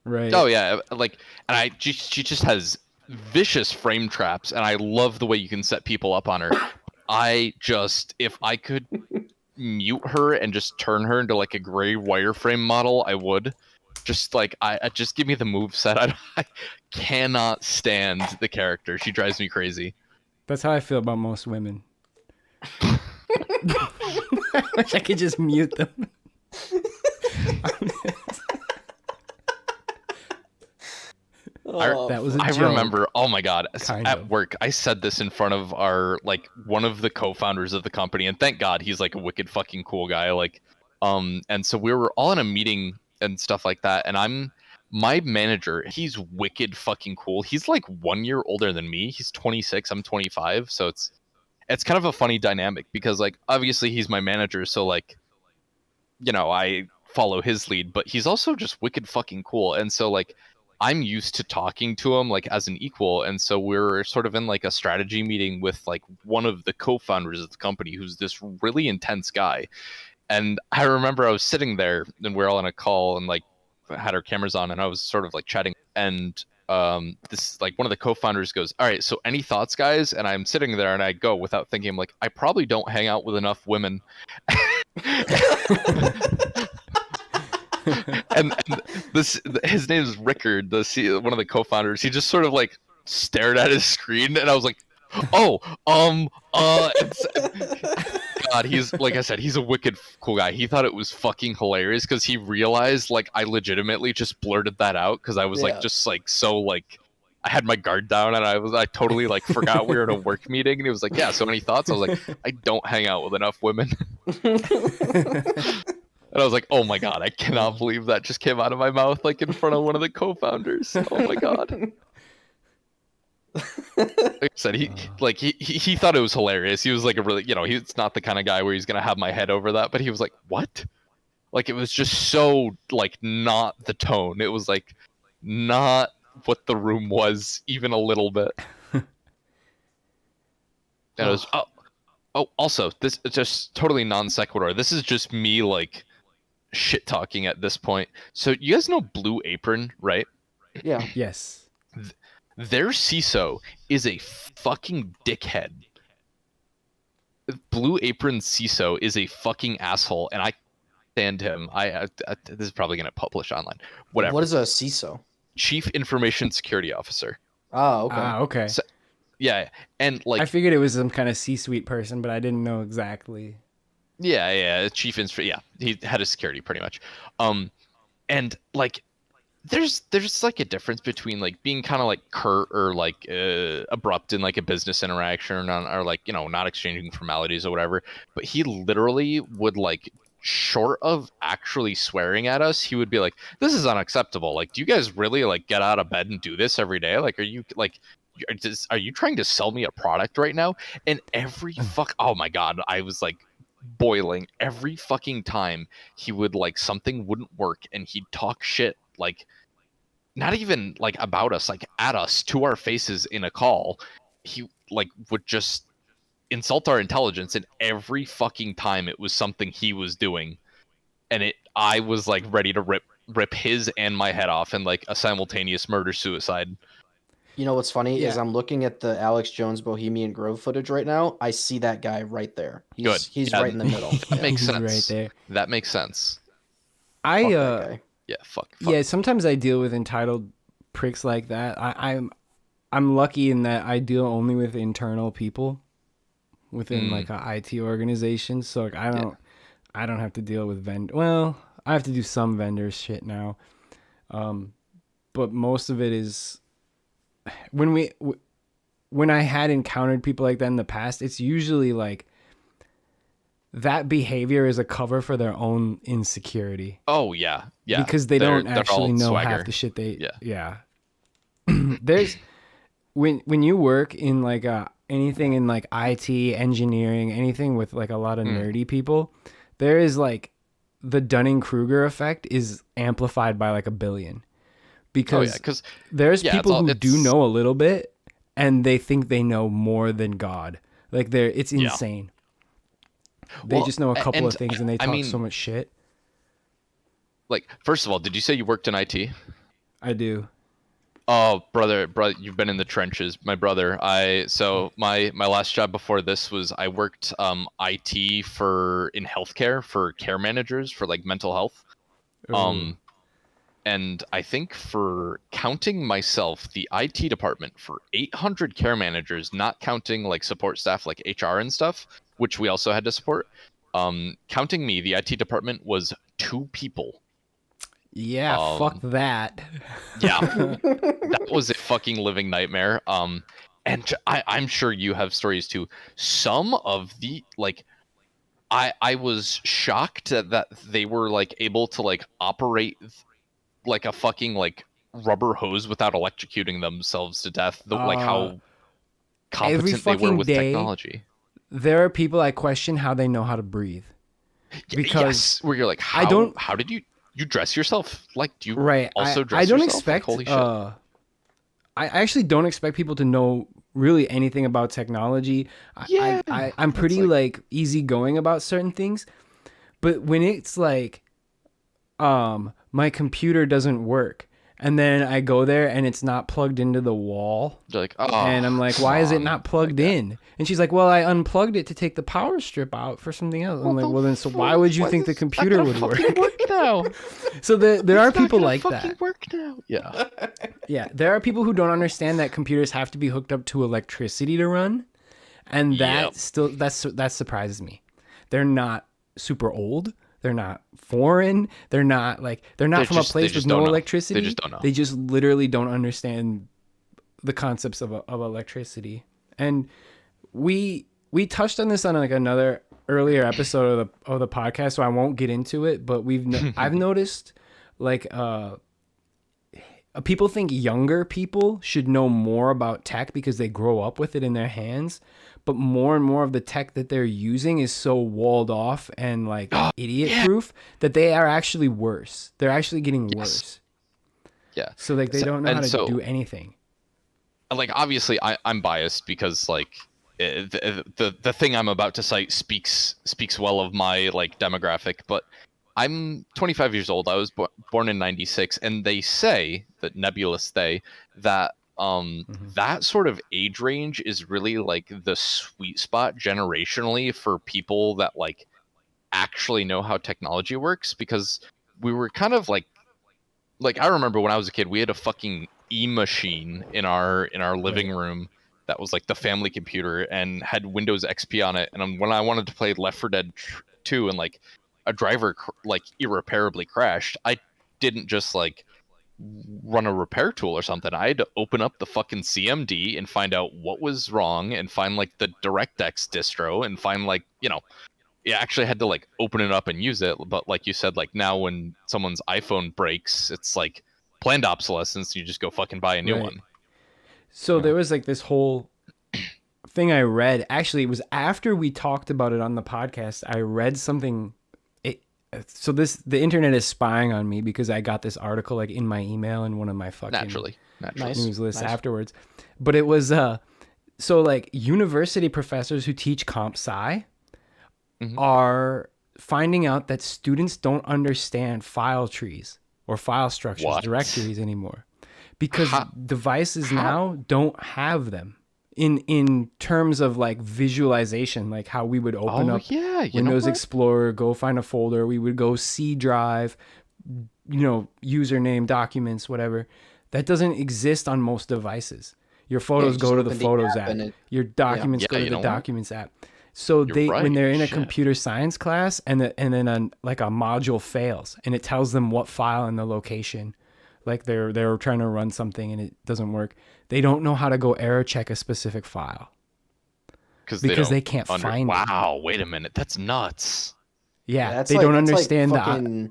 Right. Oh yeah, like, and she just has vicious frame traps, and I love the way you can set people up on her. If I could mute her and just turn her into like a gray wireframe model, I would. Just like I just give me the move set. I cannot stand the character. She drives me crazy. That's how I feel about most women. I wish I could just mute them. That was a I joke. remember, oh my god, Kind at of. work, I said this in front of one of the co-founders of the company, and thank God he's like a wicked fucking cool guy. Like, and so we were all in a meeting and stuff like that, and my manager, he's wicked fucking cool. He's like 1 year older than me. He's 26, I'm 25, so it's kind of a funny dynamic because like obviously he's my manager, so like, I follow his lead, but he's also just wicked fucking cool, and so like I'm used to talking to him like as an equal, and so we're sort of in like a strategy meeting with like one of the co-founders of the company who's this really intense guy. And I remember I was sitting there and we're all on a call and like had our cameras on, and I was sort of like chatting, and this like one of the co-founders goes, "All right, so any thoughts, guys?" And I'm sitting there and I go without thinking, I'm like, I probably don't hang out with enough women. and his name is Rickard, one of the co-founders. He just sort of like stared at his screen, and I was like, Oh, it's, God, he's like I said, he's a wicked cool guy. He thought it was fucking hilarious because he realized like I legitimately just blurted that out because I was like Yeah. just like so like I had my guard down and I totally like forgot we were at a work meeting and he was like, yeah, so many thoughts. I was like, I don't hang out with enough women. And I was like, oh my God, I cannot believe that just came out of my mouth like in front of one of the co-founders. Oh my God. Like I said, he thought it was hilarious. He was like a really, he's not the kind of guy where he's gonna have my head over that, but he was like, what? Like it was just so like not the tone. It was like not what the room was even a little bit. And it was also this is just totally non sequitur. This is just me like shit talking at this point. So you guys know Blue Apron, right? Yeah. Yes. Their CISO is a fucking dickhead. Blue Apron CISO is a fucking asshole, and I stand him. This is probably gonna publish online. Whatever. What is a CISO? Chief Information Security Officer. Oh, okay. Okay. So, yeah, and like I figured it was some kind of C-suite person, but I didn't know exactly. yeah, he had a security pretty much. And like there's like a difference between like being kind of like curt or like abrupt in like a business interaction or like not exchanging formalities or whatever, but he literally would like short of actually swearing at us, he would be like, this is unacceptable, like do you guys really like get out of bed and do this every day, like are you trying to sell me a product right now? And every oh my God, I was like boiling every fucking time he would like something wouldn't work and he'd talk shit like not even like about us, like at us to our faces in a call. He like would just insult our intelligence, and every fucking time it was something he was doing, and I was like ready to rip his and my head off in like a simultaneous murder suicide. You know what's funny is Yeah. I'm looking at the Alex Jones Bohemian Grove footage right now. I see that guy right there. Good. He's Yeah, right in the middle. That Yeah. makes He's sense. right there. That makes sense. I Fuck that guy. Yeah, fuck. Yeah, sometimes I deal with entitled pricks like that. I'm lucky in that I deal only with internal people within like a IT organization. So like I don't have to deal with Well, I have to do some vendor shit now, but most of it is when I had encountered people like that in the past. It's usually like that behavior is a cover for their own insecurity. Oh yeah, yeah. Because they don't They're actually all know swagger. half the shit they. Yeah. Yeah. There's when you work in like anything in like IT, engineering, anything with like a lot of nerdy people, there is like the Dunning-Kruger effect is amplified by like a billion. Because there's people who do know a little bit and they think they know more than God. Like it's insane. They just know a couple of things and they talk so much shit. Like, first of all, did you say you worked in IT? I do. Oh, brother, you've been in the trenches, my brother. My last job before this was I worked IT in healthcare for care managers for like mental health. Ooh. And I think for counting myself, the IT department for 800 care managers, not counting like support staff like HR and stuff, which we also had to support. Counting me, the IT department was 2 people. Yeah, fuck that. Yeah, that was a fucking living nightmare. And I'm sure you have stories too. Some of the like, I was shocked that they were like able to like operate like a fucking like rubber hose without electrocuting themselves to death. Like how competent they were with technology. There are people I question how they know how to breathe. Because where you're like, how did you dress yourself? Like, do you also dress yourself? I don't expect. Like, holy shit. I actually don't expect people to know really anything about technology. Yeah, I'm pretty like easygoing about certain things, but when it's like, my computer doesn't work And then I go there and it's not plugged into the wall. You're like, oh, And I'm like, why is it not plugged in? And she's like, well, I unplugged it to take the power strip out for something else. I'm like, well, then, so why would you think the computer would work? now? So there are people like that. Work now. Yeah. Yeah, there are people who don't understand that computers have to be hooked up to electricity to run, and that that surprises me. They're not super old. They're not foreign. They're not from a place with no electricity. They just don't know. They just literally don't understand the concepts of electricity. And we touched on this on like another earlier episode of the podcast, so I won't get into it. But I've noticed like people think younger people should know more about tech because they grow up with it in their hands. But more and more of the tech that they're using is so walled off and like idiot proof that they are actually worse. They're actually getting worse. Yeah. So like they don't know how to do anything. Like obviously I'm biased because like the thing I'm about to cite speaks well of my like demographic, but I'm 25 years old. I was born in 96, and they say that that that sort of age range is really like the sweet spot generationally for people that like actually know how technology works, because we were kind of like I remember when I was a kid, we had a fucking e-machine in our living room that was like the family computer and had Windows XP on it, and when I wanted to play Left 4 Dead 2 and like a driver like irreparably crashed, I didn't just like run a repair tool or something. I had to open up the fucking CMD and find out what was wrong and find like the DirectX distro and find like, you actually had to like open it up and use it. But like you said, like now when someone's iPhone breaks, it's like planned obsolescence. You just go fucking buy a new one. So there was like this whole thing I read. Actually, it was after we talked about it on the podcast. I read something. So the internet is spying on me because I got this article like in my email and one of my fucking naturally news lists afterwards. But it was so like university professors who teach comp sci are finding out that students don't understand file trees or file structures, directories anymore, because devices now don't have them. In terms of like visualization, like how we would open up Windows Explorer, go find a folder, we would go C drive, username, documents, whatever. That doesn't exist on most devices. Your photos go to the Photos app. Your documents go to the Documents app. So when they're in a computer science class and then like a module fails and it tells them what file and the location, like they're trying to run something and it doesn't work, they don't know how to go error check a specific file because they can't find it. Wow, wait a minute, that's nuts. Yeah, they don't understand that.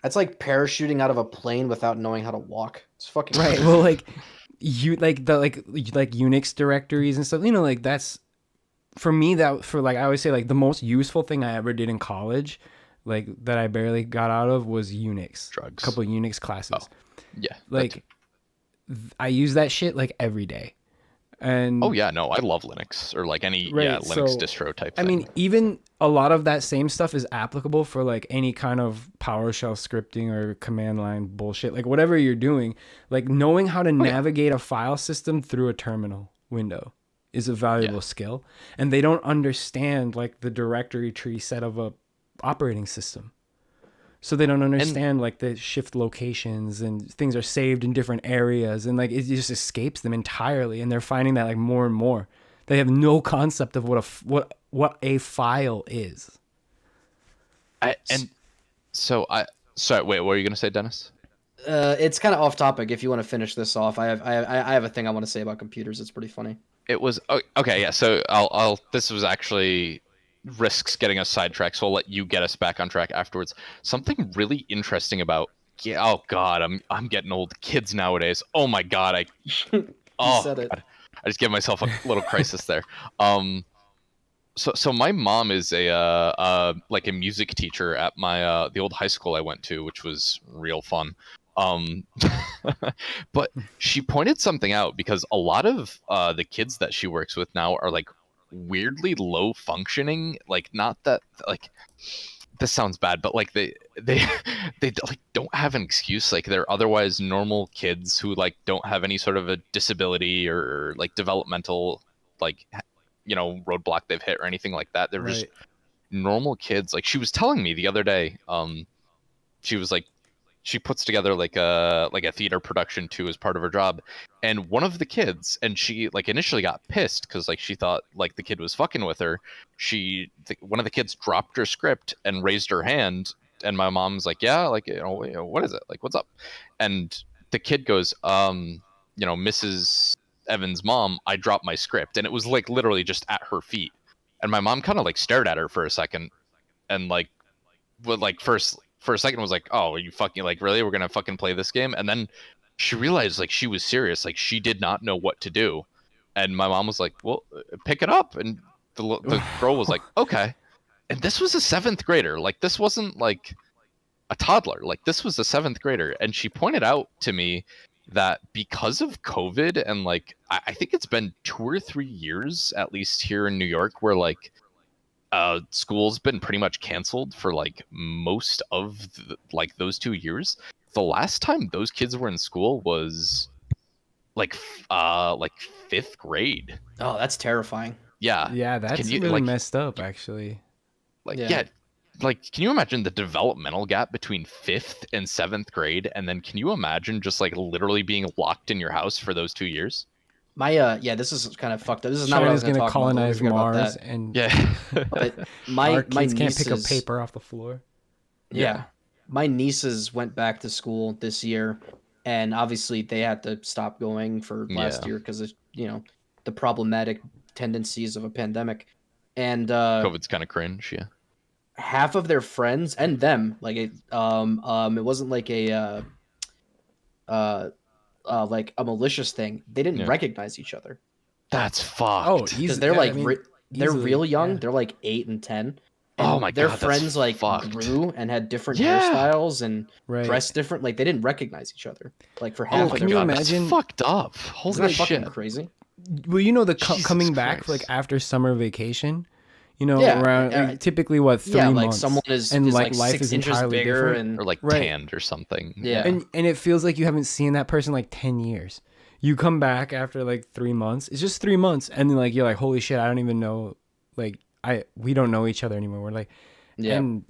That's like parachuting out of a plane without knowing how to walk. It's fucking right. Well, like Unix directories and stuff. Like that's for me. That for like I always say, like the most useful thing I ever did in college, like that I barely got out of, was Unix. Drugs. A couple of Unix classes. Oh, yeah. Like I use that shit like every day. And oh yeah, no, I love Linux or like any Linux distro type thing. I mean, even a lot of that same stuff is applicable for like any kind of PowerShell scripting or command line bullshit. Like whatever you're doing, like knowing how to navigate a file system through a terminal window is a valuable skill. And they don't understand like the directory tree set of a operating system. So they don't understand like the shift locations and things are saved in different areas, and like it just escapes them entirely. And they're finding that like more and more, they have no concept of what a file is. Sorry, wait, what were you gonna say, Dennis? It's kind of off topic. If you want to finish this off, I have a thing I want to say about computers. It's pretty funny. It was okay. Yeah. So I'll. This was actually risks getting us sidetracked, so I'll let you get us back on track afterwards. Something really interesting about oh god, I'm getting old. Kids nowadays. Oh my god, said it. God. I just gave myself a little crisis there. So my mom is a music teacher at my the old high school I went to, which was real fun. But she pointed something out, because a lot of the kids that she works with now are like weirdly low functioning, like not that like this sounds bad, but like they they like don't have an excuse. Like they're otherwise normal kids who like don't have any sort of a disability or like developmental like roadblock they've hit or anything like that. They're just Right. normal kids. Like she was telling me the other day, she was like she puts together like a theater production too as part of her job, and one of the kids, and she like initially got pissed because like she thought like the kid was fucking with her. One of the kids dropped her script and raised her hand, and my mom's like, yeah, like what is it, like what's up? And the kid goes, Mrs. Evans' mom, I dropped my script, and it was like literally just at her feet, and my mom kind of like stared at her for a second, and like but like first for a second was like, oh, are you fucking like really? We're gonna fucking play this game? And then she realized like she was serious. Like she did not know what to do, and my mom was like, well, pick it up. And the girl was like, okay. And this was a seventh grader. Like this wasn't like a toddler. Like this was a seventh grader. And she pointed out to me that because of COVID and like I think it's been 2 or 3 years at least here in New York where like school's been pretty much canceled for like most of like those 2 years. The last time those kids were in school was like fifth grade. Oh, that's terrifying. Yeah. Yeah, that's Can you really like messed up, actually. like Yeah. yeah. Like, can you imagine the developmental gap between fifth and seventh grade? And then can you imagine just like literally being locked in your house for those 2 years? My yeah, this is kind of fucked up. This is not what I was China's going to gonna talk about. Don't colonize forget about Mars, that. and Yeah. But our my kids can't pick up nieces, paper off the floor. yeah, my nieces went back to school this year, and obviously they had to stop going for last Yeah. year because of the problematic tendencies of a pandemic, and COVID's kind of cringe. Yeah. half of their friends and them it wasn't uh like a malicious thing. They didn't Yeah. recognize each other That's Oh, fucked. because they're I like mean, they're easily, real young. yeah. They're like 8 and 10, Oh and my their God, that's friends like fucked. grew and had different Yeah. hairstyles and Right. dressed different. Like they didn't recognize each other. Like for Oh half my of can their you God, friends. imagine- that's fucked up. Isn't Holy that fucking shit. crazy? Well, Jesus coming back like Christ. after summer vacation, Yeah, around like, typically what 3 Yeah, like months, someone is and like like life 6 is inches entirely bigger different. and Or like Right. tanned or something. Yeah. And it feels like you haven't seen that person like 10 years. You come back after like 3 months. It's just 3 months, and then like you're like, holy shit, I don't even know. Like we don't know each other anymore. We're like, Yeah. and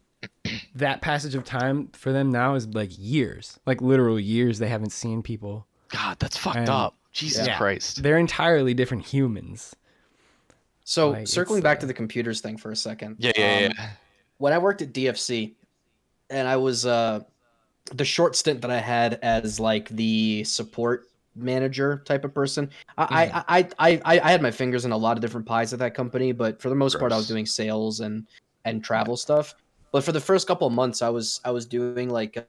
that passage of time for them now is like years, like literal years. They haven't seen people. God, that's fucked And- up. Jesus Yeah. Christ. They're entirely different humans. So Like, circling it's, back to the computers thing for a second. Yeah. When I worked at DFC, and I was the short stint that I had as like the support manager type of person. I had my fingers in a lot of different pies at that company, but for the most part, I was Gross. doing sales and travel stuff. But for the first couple of months, I was doing like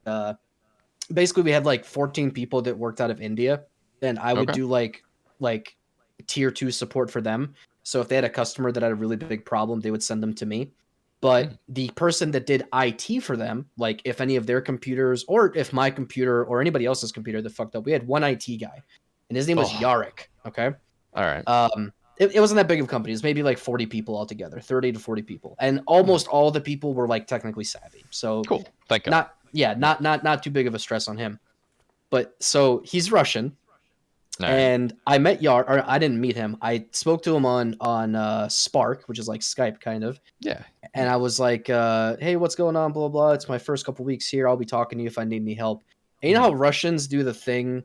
basically we had like 14 people that worked out of India, and I would Okay. do like tier 2 support for them. So if they had a customer that had a really big problem, they would send them to me. But the person that did IT for them, like if any of their computers or if my computer or anybody else's computer that fucked up, we had one IT guy, and his name was Yarrick. Okay. All right. It wasn't that big of a company. It was maybe like 40 people altogether, 30 to 40 people, and almost all the people were like technically savvy. So Cool. Thank God. not too big of a stress on him. But so he's Russian. All right. And I met Yar, or I didn't meet him. I spoke to him on Spark, which is like Skype kind of. Yeah. And I was like, hey, what's going on? Blah, blah, blah. It's my first couple weeks here. I'll be talking to you if I need any help. And you know how Russians do the thing?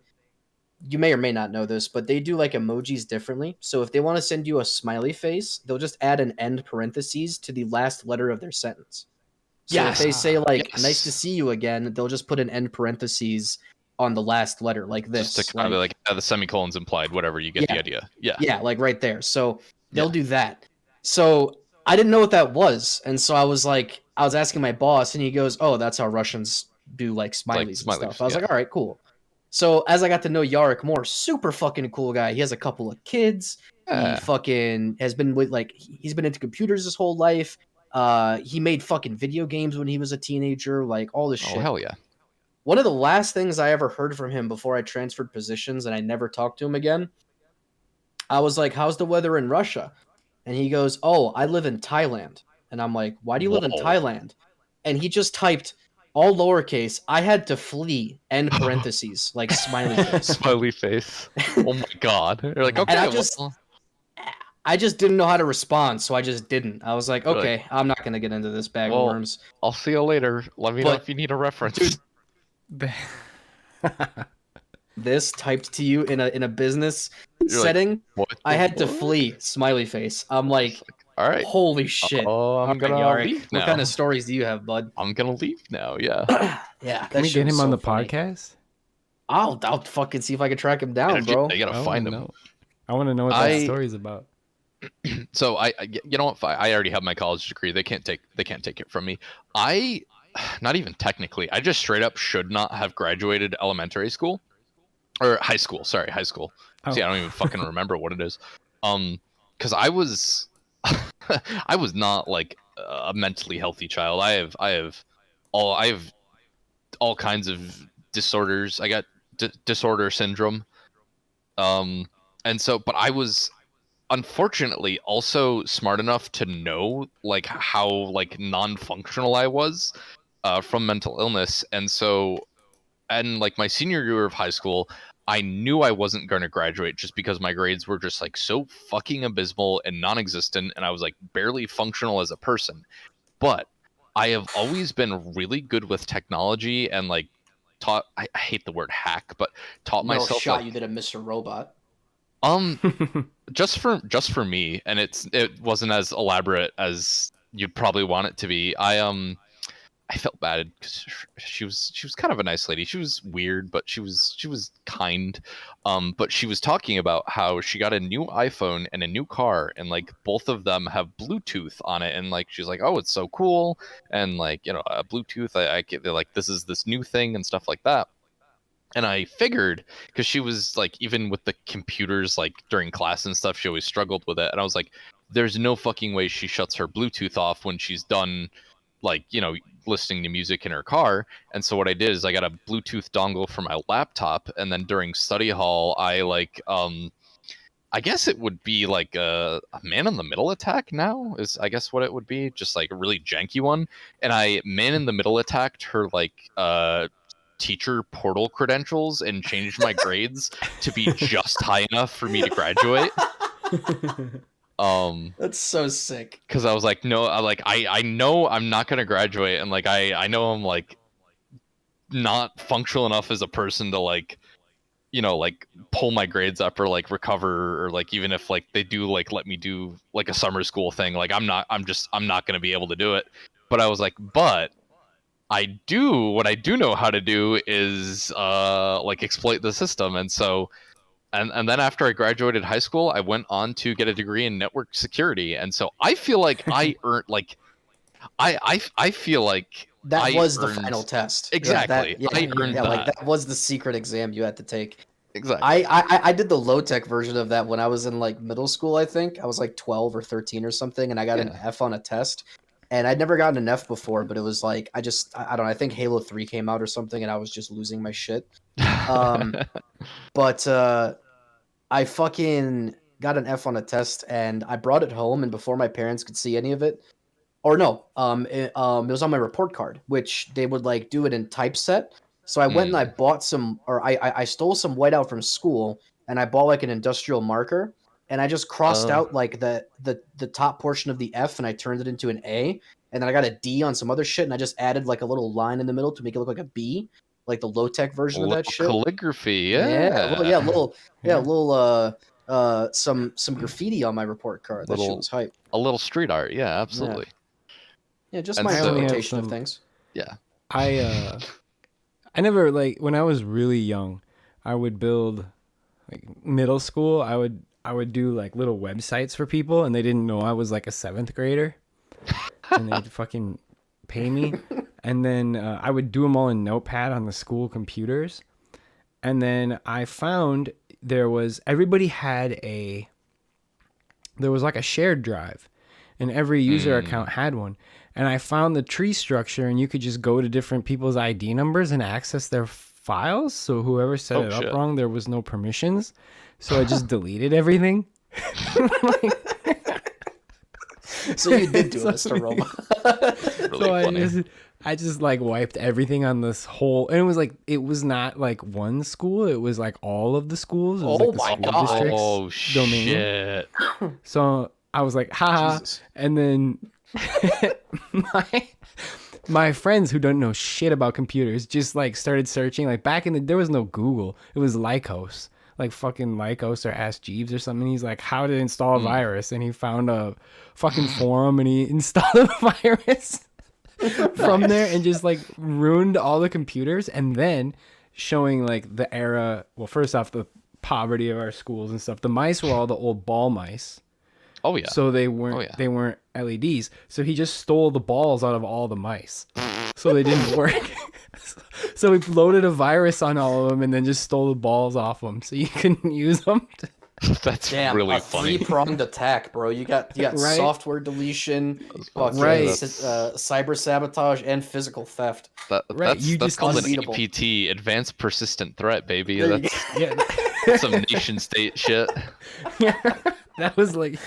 You may or may not know this, but they do like emojis differently. So if they want to send you a smiley face, they'll just add an end parentheses to the last letter of their sentence. So Yes. if they say like, Yes. nice to see you again, they'll just put an end parentheses on the last letter like this. Just to kind of be like the semicolon's implied, whatever, you get the idea. Yeah. Yeah, like right there. So they'll do that. So I didn't know what that was. And so I was asking my boss, and he goes, oh, that's how Russians do like smileys and stuff. I was like, all right, cool. So as I got to know Yarrick more, super fucking cool guy. He has a couple of kids. He fucking has been with he's been into computers his whole life. He made fucking video games when he was a teenager, like all this shit. Oh, hell yeah. One of the last things I ever heard from him before I transferred positions and I never talked to him again, I was like, how's the weather in Russia? And he goes, oh, I live in Thailand. And I'm like, why do you live in Whoa. Thailand? and he just typed all lowercase. I had to flee, end parentheses, like smiley face. Smiley face. Oh my god. You're like, And okay, I just didn't know how to respond, so I just didn't. I was like, You're like, okay, I'm not gonna get into this bag of well, worms. I'll see you later. Let me know But, if you need a reference. dude, this typed to you in a business You're like, setting, what I the had to fuck? flee, smiley face. I'm like, All right. holy shit. Oh, I'm All right, gonna Yarrick, leave what now. kind of stories do you have, bud? I'm gonna leave now. Yeah. Yeah, Can we get him on the podcast? I'll fucking see if I can track him down, bro. I gotta find him. I want to know what that story's about. So you know what? I already have my college degree. They can't take it from me. Not even technically. I just straight up should not have graduated elementary school or high school. Sorry, high school. Oh. See, I don't even fucking remember what it is. Because I was, I was not like a mentally healthy child. I have all kinds of disorders. I got disorder syndrome. And so, but I was unfortunately also smart enough to know like how like non-functional I was from mental illness. And so, and like my senior year of high school, I knew I wasn't going to graduate just because my grades were just like so fucking abysmal and non-existent, and I was like barely functional as a person. But I have always been really good with technology and like taught. I hate the word hack, but taught No myself. shot Like, you did a Mr. Robot. just for me, and it wasn't as elaborate as you'd probably want it to be. I felt bad because she was kind of a nice lady. She was weird, but she was kind. But she was talking about how she got a new iPhone and a new car, and like both of them have Bluetooth on it, and like she's like, oh, it's so cool, and like Bluetooth. I they're like, this is this new thing and stuff like that. And I figured, because she was like, even with the computers, like during class and stuff, she always struggled with it. And I was like, there's no fucking way she shuts her Bluetooth off when she's done, like, listening to music in her car. And so what I did is I got a Bluetooth dongle for my laptop. And then during study hall, I like, I guess it would be like a man in the middle attack now is I guess what it would be. Just like a really janky one. And I man in the middle attacked her like, teacher portal credentials and changed my grades to be just high enough for me to graduate. That's so sick. Because I was like, no, I know I'm not gonna graduate, and like I know I'm like not functional enough as a person to like like pull my grades up or like recover, or like even if like they do like let me do like a summer school thing, like I'm not gonna be able to do it. But I was like, but what I do know how to do is like exploit the system. And so and then after I graduated high school, I went on to get a degree in network security. And so I feel like I earned like I feel like that was the final test. Exactly. I earned that. Like that was the secret exam you had to take. Exactly. I did the low tech version of that when I was in like middle school. I think I was like 12 or 13 or something, and I got an F on a test. And I'd never gotten an F before, but it was like I don't know. I think Halo 3 came out or something, and I was just losing my shit. But I fucking got an F on a test, and I brought it home, and before my parents could see any of it, or no, it was on my report card, which they would like do it in typeset. So I went and I bought some, or I stole some whiteout from school, and I bought like an industrial marker. And I just crossed out like the top portion of the F, and I turned it into an A. And then I got a D on some other shit, and I just added like a little line in the middle to make it look like a B, like the low tech version of that shit. Calligraphy, some graffiti on my report card. That shit was hype. A little street art, yeah, absolutely. Yeah, just my interpretation of things. Yeah, I never like when I was really young, I would build like middle school. I would do like little websites for people, and they didn't know I was like a 7th grader, and they'd fucking pay me. And then I would do them all in Notepad on the school computers. And then I found there was like a shared drive, and every user account had one. And I found the tree structure, and you could just go to different people's ID numbers and access their files. So whoever set it up wrong, there was no permissions. So I just deleted everything. So you did do it, Mr. Robot. Really funny. I just like wiped everything on this whole, and it was not like one school, it was like all of the schools. It was Oh like the my school God. district's Oh domain. shit! So I was like, haha. Jesus. And then my friends who don't know shit about computers just like started searching. Like back in there was no Google. It was Lycos. Like fucking Lycos or Ask Jeeves or something. He's like, how to install a virus. And he found a fucking forum and he installed a virus from there and just like ruined all the computers. And then showing like the era. Well, first off, the poverty of our schools and stuff. The mice were all the old ball mice. Oh yeah. So they weren't LEDs. So he just stole the balls out of all the mice. So they didn't work. So he loaded a virus on all of them and then just stole the balls off them so you couldn't use them. That's Damn, really a funny. three-pronged attack, bro. You got Right? software deletion, fucking Right. cyber sabotage, and physical theft. Right, you That's just called an unbeatable. APT, Advanced Persistent Threat, baby. There you That's Yeah. some nation state shit. That was like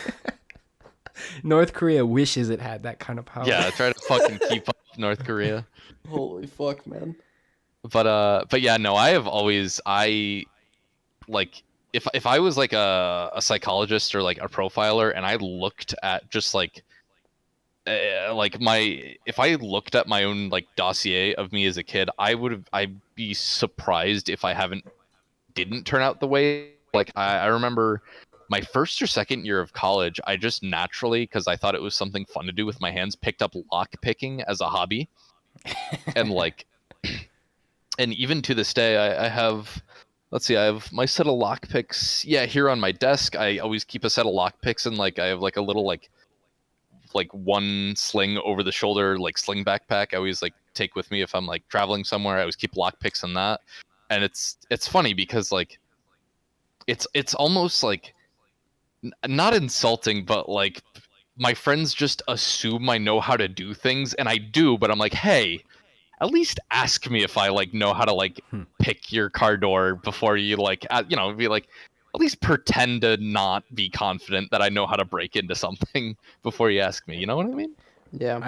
North Korea wishes it had that kind of power. Yeah, try to fucking keep up with North Korea. Holy fuck, man. But yeah, no, I like if I was like a psychologist or like a profiler and I looked at just like if I looked at my own like dossier of me as a kid, I'd be surprised if I didn't turn out the way. Like I remember my first or second year of college, I just naturally, because I thought it was something fun to do with my hands, picked up lock picking as a hobby. And like, and even to this day, I have, let's see, I have my set of lock picks. Yeah, here on my desk, I always keep a set of lock picks, and like I have like a little like one sling over the shoulder like sling backpack. I always like take with me if I'm like traveling somewhere. I always keep lock picks in that, and it's funny because like it's almost like not insulting, but like my friends just assume I know how to do things, and I do, but I'm like, hey, at least ask me if I like know how to like pick your car door before you like be like, at least pretend to not be confident that I know how to break into something before you ask me. You know what I mean? Yeah.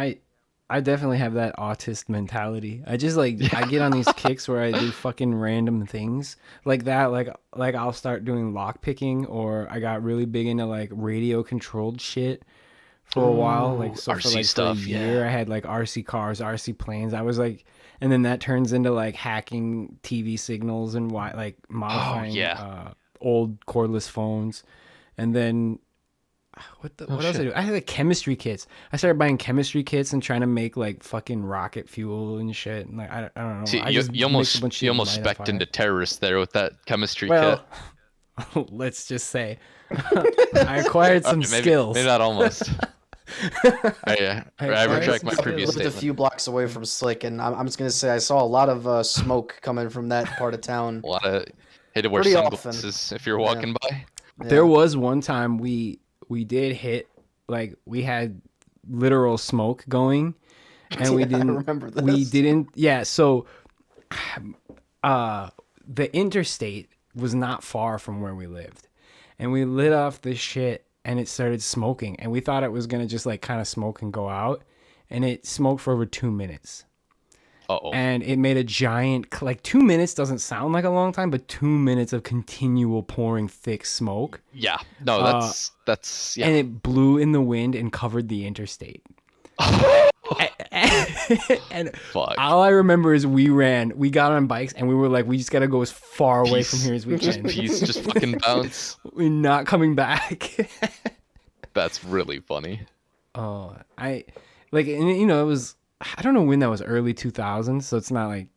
I definitely have that autist mentality. I just like I get on these kicks where I do fucking random things like that. Like I'll start doing lock picking, or I got really big into like radio controlled shit for a while. Like so RC for like stuff, for a year, yeah. I had like RC cars, RC planes. I was like, and then that turns into like hacking TV signals and like modifying yeah. old cordless phones, and then. What else shit. I do? I had like chemistry kits. I started buying chemistry kits and trying to make like fucking rocket fuel and shit. And like I don't know. See, I you, just you mixed a almost bunch of you shit almost and light a specced fire. into terrorist there with that chemistry Well, kit. let's just say I acquired some skills. Maybe not almost. I retract my some previous Lived a statement. few blocks away from Slick, and I'm just gonna say I saw a lot of smoke coming from that part of town. A lot of had to wear Pretty often. sunglasses if you're walking by. There was one time we did hit, like we had literal smoke going, and we Yeah, I didn't. remember We this. didn't. Yeah. So, the interstate was not far from where we lived, and we lit off this shit, and it started smoking, and we thought it was gonna just like kind of smoke and go out, and it smoked for over 2 minutes. Uh-oh. And it made a giant, like 2 minutes doesn't sound like a long time, but 2 minutes of continual pouring thick smoke. Yeah. No, that's yeah. And it blew in the wind and covered the interstate. And Fuck. all I remember is we got on bikes and we were like, we just got to go as far away from here as we can. Peace, just fucking bounce. We're not coming back. That's really funny. Oh, and it was, I don't know when that was, early 2000s. So it's not like,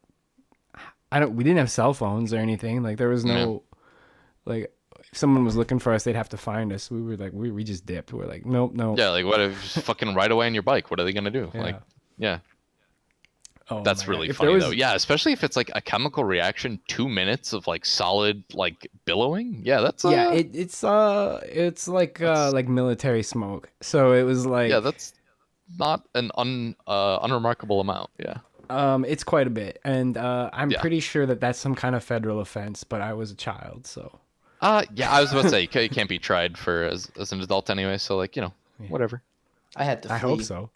we didn't have cell phones or anything. Like there was no, like if someone was looking for us, they'd have to find us. We were like, we just dipped. We're like, nope. Yeah, like what if just fucking ride away on your bike? What are they gonna do? Yeah. Like, yeah. Oh, That's my really God. If funny there was- though. Yeah, especially if it's like a chemical reaction, 2 minutes of like solid like billowing. Yeah, that's Yeah, it's like military smoke. So it was like, yeah, that's not an unremarkable amount. Yeah. it's quite a bit, and I'm Yeah. pretty sure that that's some kind of federal offense. But I was a child, so Yeah, I was about to say you can't be tried for as an adult anyway. So like whatever. I had to flee. I hope so.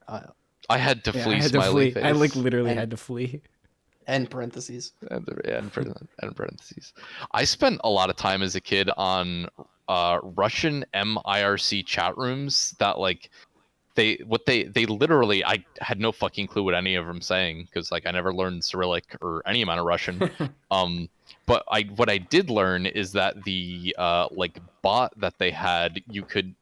I had to Yeah, I flee had to smiley flee. I like face. literally And had to flee. end parentheses. Yeah, in parentheses. I spent a lot of time as a kid on Russian MIRC chat rooms that like they literally, I had no fucking clue what any of them saying because like I never learned Cyrillic or any amount of Russian. But what I did learn is that the like bot that they had, you could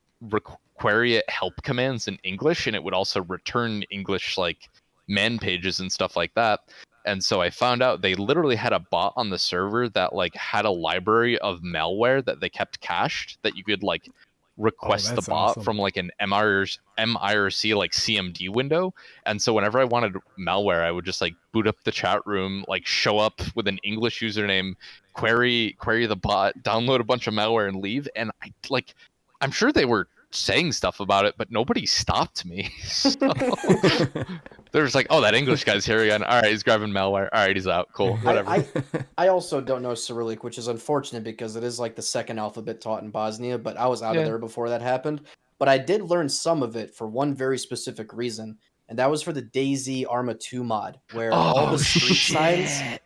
query it help commands in English, and it would also return English like man pages and stuff like that. And so I found out they literally had a bot on the server that like had a library of malware that they kept cached that you could like Oh, request the that's bot awesome. from like an MIRC like CMD window. And so whenever I wanted malware, I would just like boot up the chat room, like show up with an English username, query the bot, download a bunch of malware and leave. And I like, I'm sure they were saying stuff about it, but nobody stopped me. So they're just like, oh, that English guy's here again. All right, he's grabbing malware. All right, he's out. Cool, whatever. I also don't know Cyrillic, which is unfortunate because it is like the second alphabet taught in Bosnia, but I was out of Yeah. there before that happened. But I did learn some of it for one very specific reason, and that was for the DayZ Arma 2 mod, where all Oh the street signs shit.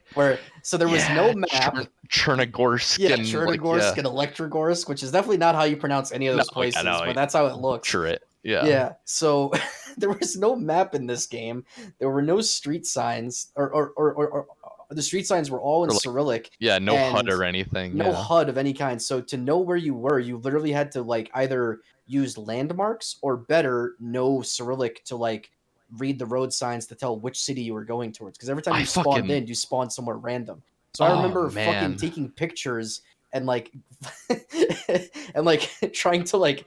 so there was no Yeah, map. Chernogorsk Yeah, and like yeah. Chernogorsk and Electrogorsk, which is definitely not how you pronounce any of No, those yeah, places, no, but that's how it looks. sure it. Yeah. Yeah, so there was no map in this game. There were no street signs, or the street signs were all in Or like Cyrillic, yeah, no HUD and or anything. no Yeah. HUD of any kind. So to know where you were, you literally had to like either use landmarks or better know Cyrillic to like read the road signs to tell which city you were going towards. Because every time I you spawned fucking in, you spawned somewhere random. So I oh remember fucking man. taking pictures and like and like trying to like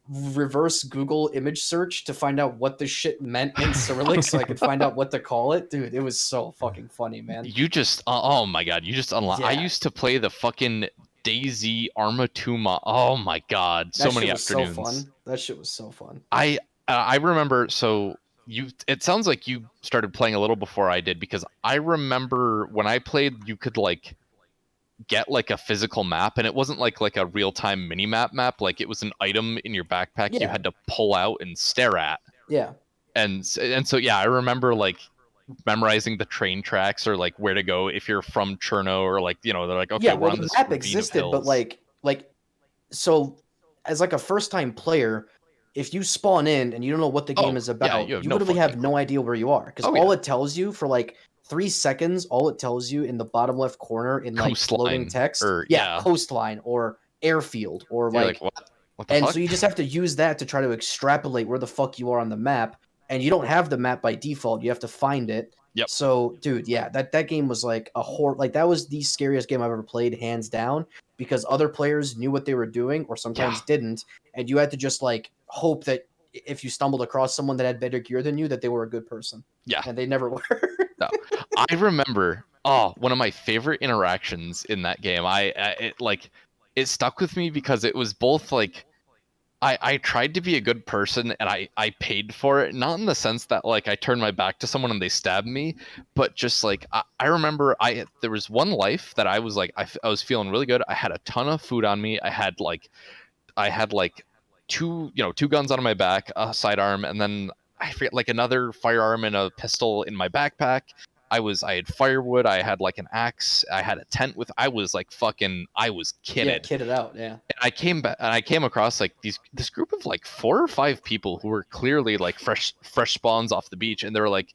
reverse Google image search to find out what the shit meant in Cyrillic so I could find out what to call it. Dude, it was so fucking funny, man. You just oh my god, you just unlock. I Yeah, used to play the fucking DayZ Armatuma. Oh my god, so that many shit was so afternoons. fun. That shit was so fun. I remember so you it sounds like you started playing a little before I did because I remember when I played you could like get like a physical map and it wasn't like a real-time mini map, like it was an item in your backpack you Yeah, had to pull out and stare at. yeah. And so yeah, I remember like memorizing the train tracks or like where to go if you're from Cherno or like they're like okay Yeah, we're well on the this map ravine of existed, but hills. like so as like a first time player, if you spawn in and you don't know what the game Oh is yeah, about, you have you no literally fucking have clue. no idea where you are because Oh all yeah. it tells you for like 3 seconds, all it tells you in the bottom left corner in like floating Coastline text, or yeah, yeah, coastline or airfield or you're like like, what the and so fuck. you just have to use that to try to extrapolate where the fuck you are on the map, and you don't have the map by default. You have to find it. Yep. So, dude, yeah, that game was like a horror. Like that was the scariest game I've ever played, hands down, because other players knew what they were doing or Yeah. sometimes didn't, and you had to just like hope that if you stumbled across someone that had better gear than you, that they were a good person, Yeah. and they never were. No. I remember one of my favorite interactions in that game. It like it stuck with me because it was both like I tried to be a good person and I paid for it, not in the sense that like I turned my back to someone and they stabbed me, but just like I remember there was one life that I was like I was feeling really good. I had a ton of food on me. I had like two guns on my back, a sidearm, and then I forget like another firearm and a pistol in my backpack. I had firewood, I had like an axe, I had a tent with I was like fucking I was Yeah, kitted. kitted out. Yeah, And I came back and I came across like this group of like 4 or 5 people who were clearly like fresh spawns off the beach, and they were like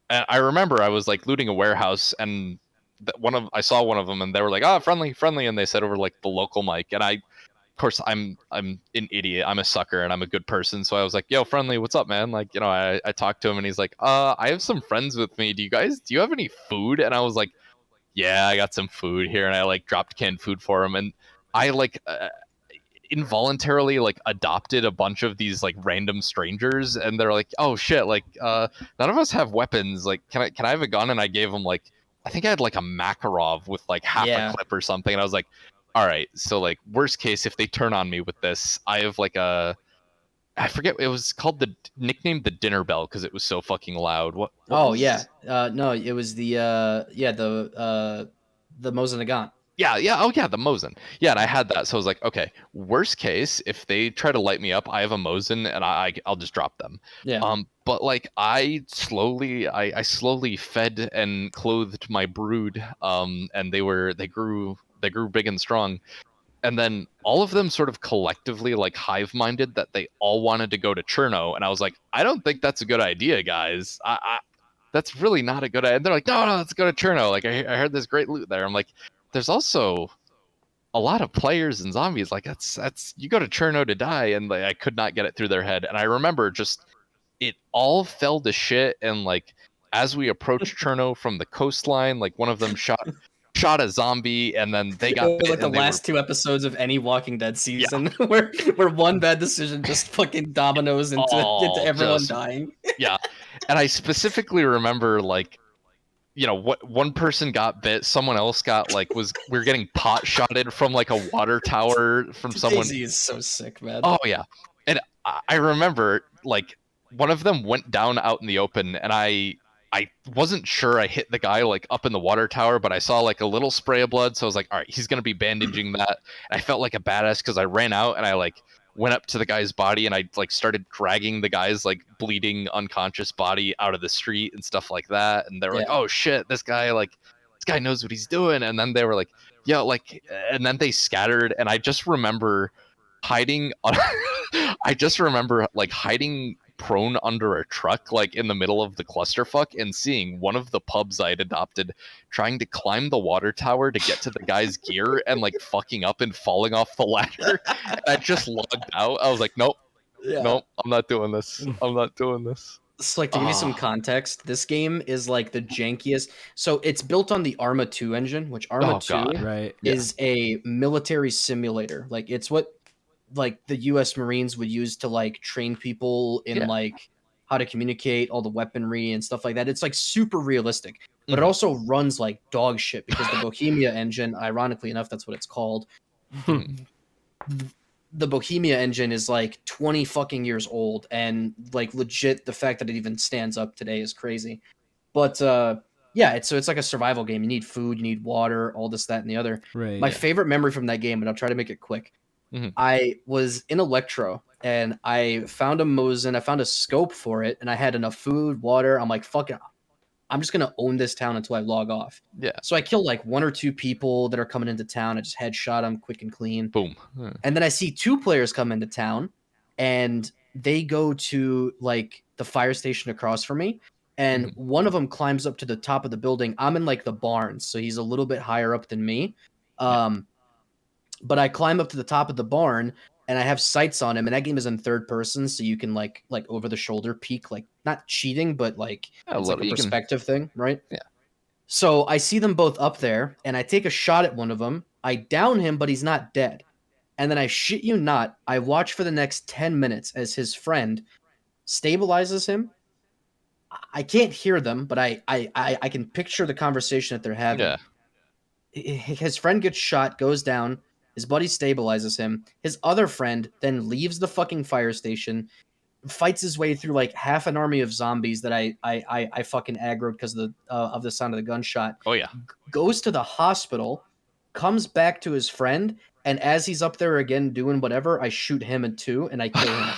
and I remember I was like looting a warehouse and I saw one of them and they were like, "Ah, friendly," and they said over like the local mic, and I of course I'm an idiot, I'm a sucker, and I'm a good person, so I was like, "Yo, friendly, what's up, man?" Like I talked to him and he's like, I have some friends with me, do you have any food?" And I was like, "Yeah, I got some food here," and I like dropped canned food for him, and I like involuntarily like adopted a bunch of these like random strangers, and they're like, "Oh shit, like none of us have weapons, like can I have a gun?" And I gave them like I think I had like a Makarov with like half a yeah, clip or something, and I was like, all right, so like worst case if they turn on me with this, I have like a I forget, it was called the nickname the dinner bell because it was so fucking loud. What oh yeah. was No, it was the the Mosin Nagant. Yeah. Oh yeah, the Mosin. Yeah, and I had that, so I was like, okay, worst case, if they try to light me up, I have a Mosin, and I'll just drop them. Yeah. But like I slowly fed and clothed my brood, and they grew big and strong, and then all of them sort of collectively like hive minded that they all wanted to go to Cherno, and I was like, I don't think that's a good idea, guys. That's really not a good idea. And they're like, no, let's go to Cherno. Like I heard there's great loot there. I'm like, there's also a lot of players and zombies. Like that's you go to Cherno to die, and like I could not get it through their head. And I remember just it all fell to shit. And like as we approached Cherno from the coastline, like one of them shot a zombie, and then they got bit. Like the And they were last 2 episodes of any Walking Dead season, where one bad decision just fucking dominoes into everyone dying. Yeah, and I specifically remember like, what one person got bit, someone else got like we were getting pot shotted from like a water tower from someone. DayZ is so sick, man. Oh yeah, and I remember like one of them went down out in the open, and I wasn't sure I hit the guy like up in the water tower, but I saw like a little spray of blood, so I was like, all right, he's gonna be bandaging that. And I felt like a badass because I ran out and I like went up to the guy's body, and I like started dragging the guy's like bleeding unconscious body out of the street and stuff like that. And they were like, oh shit, this guy knows what he's doing. And then they were like, yeah, like, and then they scattered, and I just remember hiding I just remember like hiding prone under a truck like in the middle of the clusterfuck, and seeing one of the pubs I'd adopted trying to climb the water tower to get to the guy's gear and like fucking up and falling off the ladder. And I just logged out. I was like, nope, I'm not doing this. So, like, to give you some context, this game is like the jankiest. So it's built on the Arma 2 engine, which Arma 2 Right. is a military simulator. Like, it's what like the US Marines would use to like train people in like how to communicate, all the weaponry and stuff like that. It's like super realistic, but it also runs like dog shit because the Bohemia engine, ironically enough, that's what it's called. The Bohemia engine is like 20 fucking years old, and like legit the fact that it even stands up today is crazy. But yeah, it's like a survival game. You need food, you need water, all this, that, and the other. Right. My favorite memory from that game, and I'll try to make it quick. I was in Electro and I found a Mosin, I found a scope for it, and I had enough food, water. I'm like, fuck it, I'm just gonna own this town until I log off. Yeah. So I kill like 1 or 2 people that are coming into town. I just headshot them quick and clean. Boom. And then I see 2 players come into town, and they go to like the fire station across from me. And one of them climbs up to the top of the building. I'm in like the barns, so he's a little bit higher up than me. But I climb up to the top of the barn, and I have sights on him. And that game is in third person, so you can like over the shoulder peek, like not cheating, but like it's like a perspective thing, right? Yeah. So I see them both up there, and I take a shot at one of them. I down him, but he's not dead. And then I shit you not, I watch for the next 10 minutes as his friend stabilizes him. I can't hear them, but I can picture the conversation that they're having. Yeah. His friend gets shot, goes down. His buddy stabilizes him. His other friend then leaves the fucking fire station, fights his way through like half an army of zombies that I fucking aggroed because of the sound of the gunshot. Oh yeah. Goes to the hospital, comes back to his friend, and as he's up there again doing whatever, I shoot him in 2 and I kill him.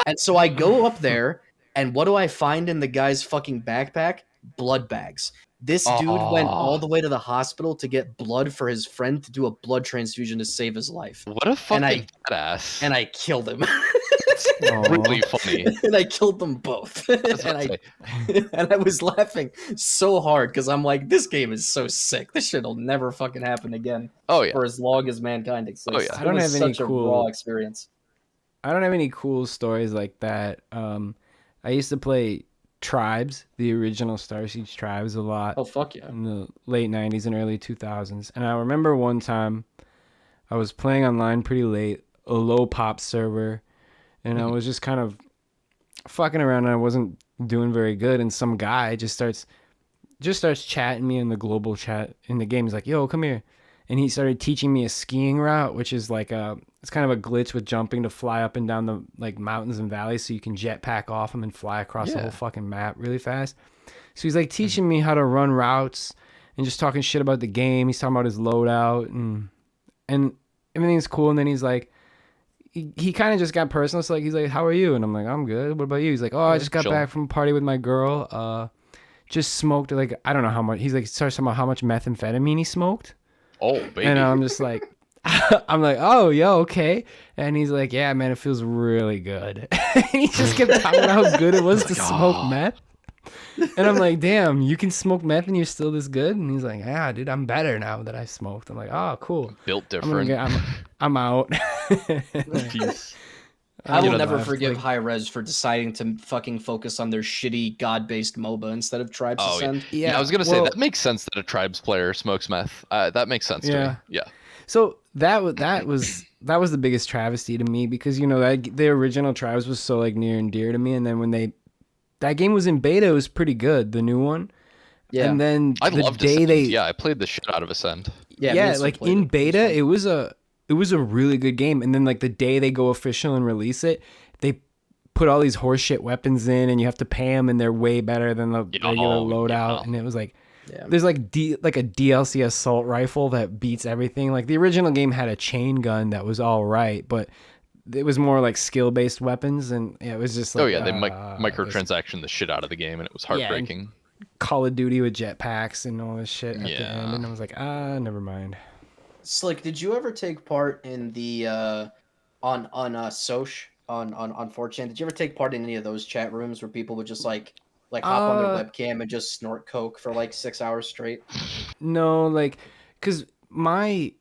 And so I go up there, and what do I find in the guy's fucking backpack? Blood bags. This dude went all the way to the hospital to get blood for his friend to do a blood transfusion to save his life. What a fucking badass. And I killed him. It's really funny. And I killed them both. And I was laughing so hard because I'm like, this game is so sick. This shit will never fucking happen again. Oh yeah. For as long as mankind exists. Oh, yeah. I don't have any such a raw experience. I don't have any cool stories like that. I used to play Tribes, the original Star Siege Tribes, a lot. Oh, fuck yeah. In the late 90s and early 2000s. And I remember one time I was playing online pretty late, a low pop server, and I was just kind of fucking around, and I wasn't doing very good, and some guy just starts chatting me in the global chat in the game. He's like, yo, come here. And he started teaching me a skiing route, which is like it's kind of a glitch with jumping to fly up and down the like mountains and valleys, so you can jetpack off them and fly across the whole fucking map really fast. So he's like teaching me how to run routes and just talking shit about the game. He's talking about his loadout and everything's cool. And then he's like, he kind of just got personal. So like, he's like, how are you? And I'm like, I'm good. What about you? He's like, oh, I just got back from a party with my girl. Just smoked like, I don't know how much. He's like, starts talking about how much methamphetamine he smoked. Oh, baby. And I'm just like, I'm like, oh, yo, okay. And he's like, yeah, man, it feels really good. And he just kept talking about how good it was to smoke meth. And I'm like, damn, you can smoke meth and you're still this good? And he's like, yeah, dude, I'm better now that I smoked. I'm like, oh, cool. Built different. I'm out. Peace. I will never forgive High Res for deciding to fucking focus on their shitty god-based MOBA instead of Tribes Ascend. Yeah, I was gonna say that makes sense that a Tribes player smokes meth. That makes sense to me. Yeah. So that was the biggest travesty to me because the original Tribes was so like near and dear to me, and then when that game was in beta, it was pretty good, the new one. Yeah. And then I loved Ascend. I played the shit out of Ascend. Yeah, like in beta, it was a really good game. And then like the day they go official and release it, they put all these horseshit weapons in, and you have to pay them, and they're way better than the regular loadout. And it was like, there's like a DLC assault rifle that beats everything. Like the original game had a chain gun that was all right, but it was more like skill based weapons, and it was just like, they microtransaction the shit out of the game, and it was heartbreaking. Call of Duty with jetpacks and all this shit at the end, and I was like, never mind. Slick, did you ever take part in the on Soch on 4chan? Did you ever take part in any of those chat rooms where people would just like hop on their webcam and just snort coke for like 6 hours straight? No, like, cause my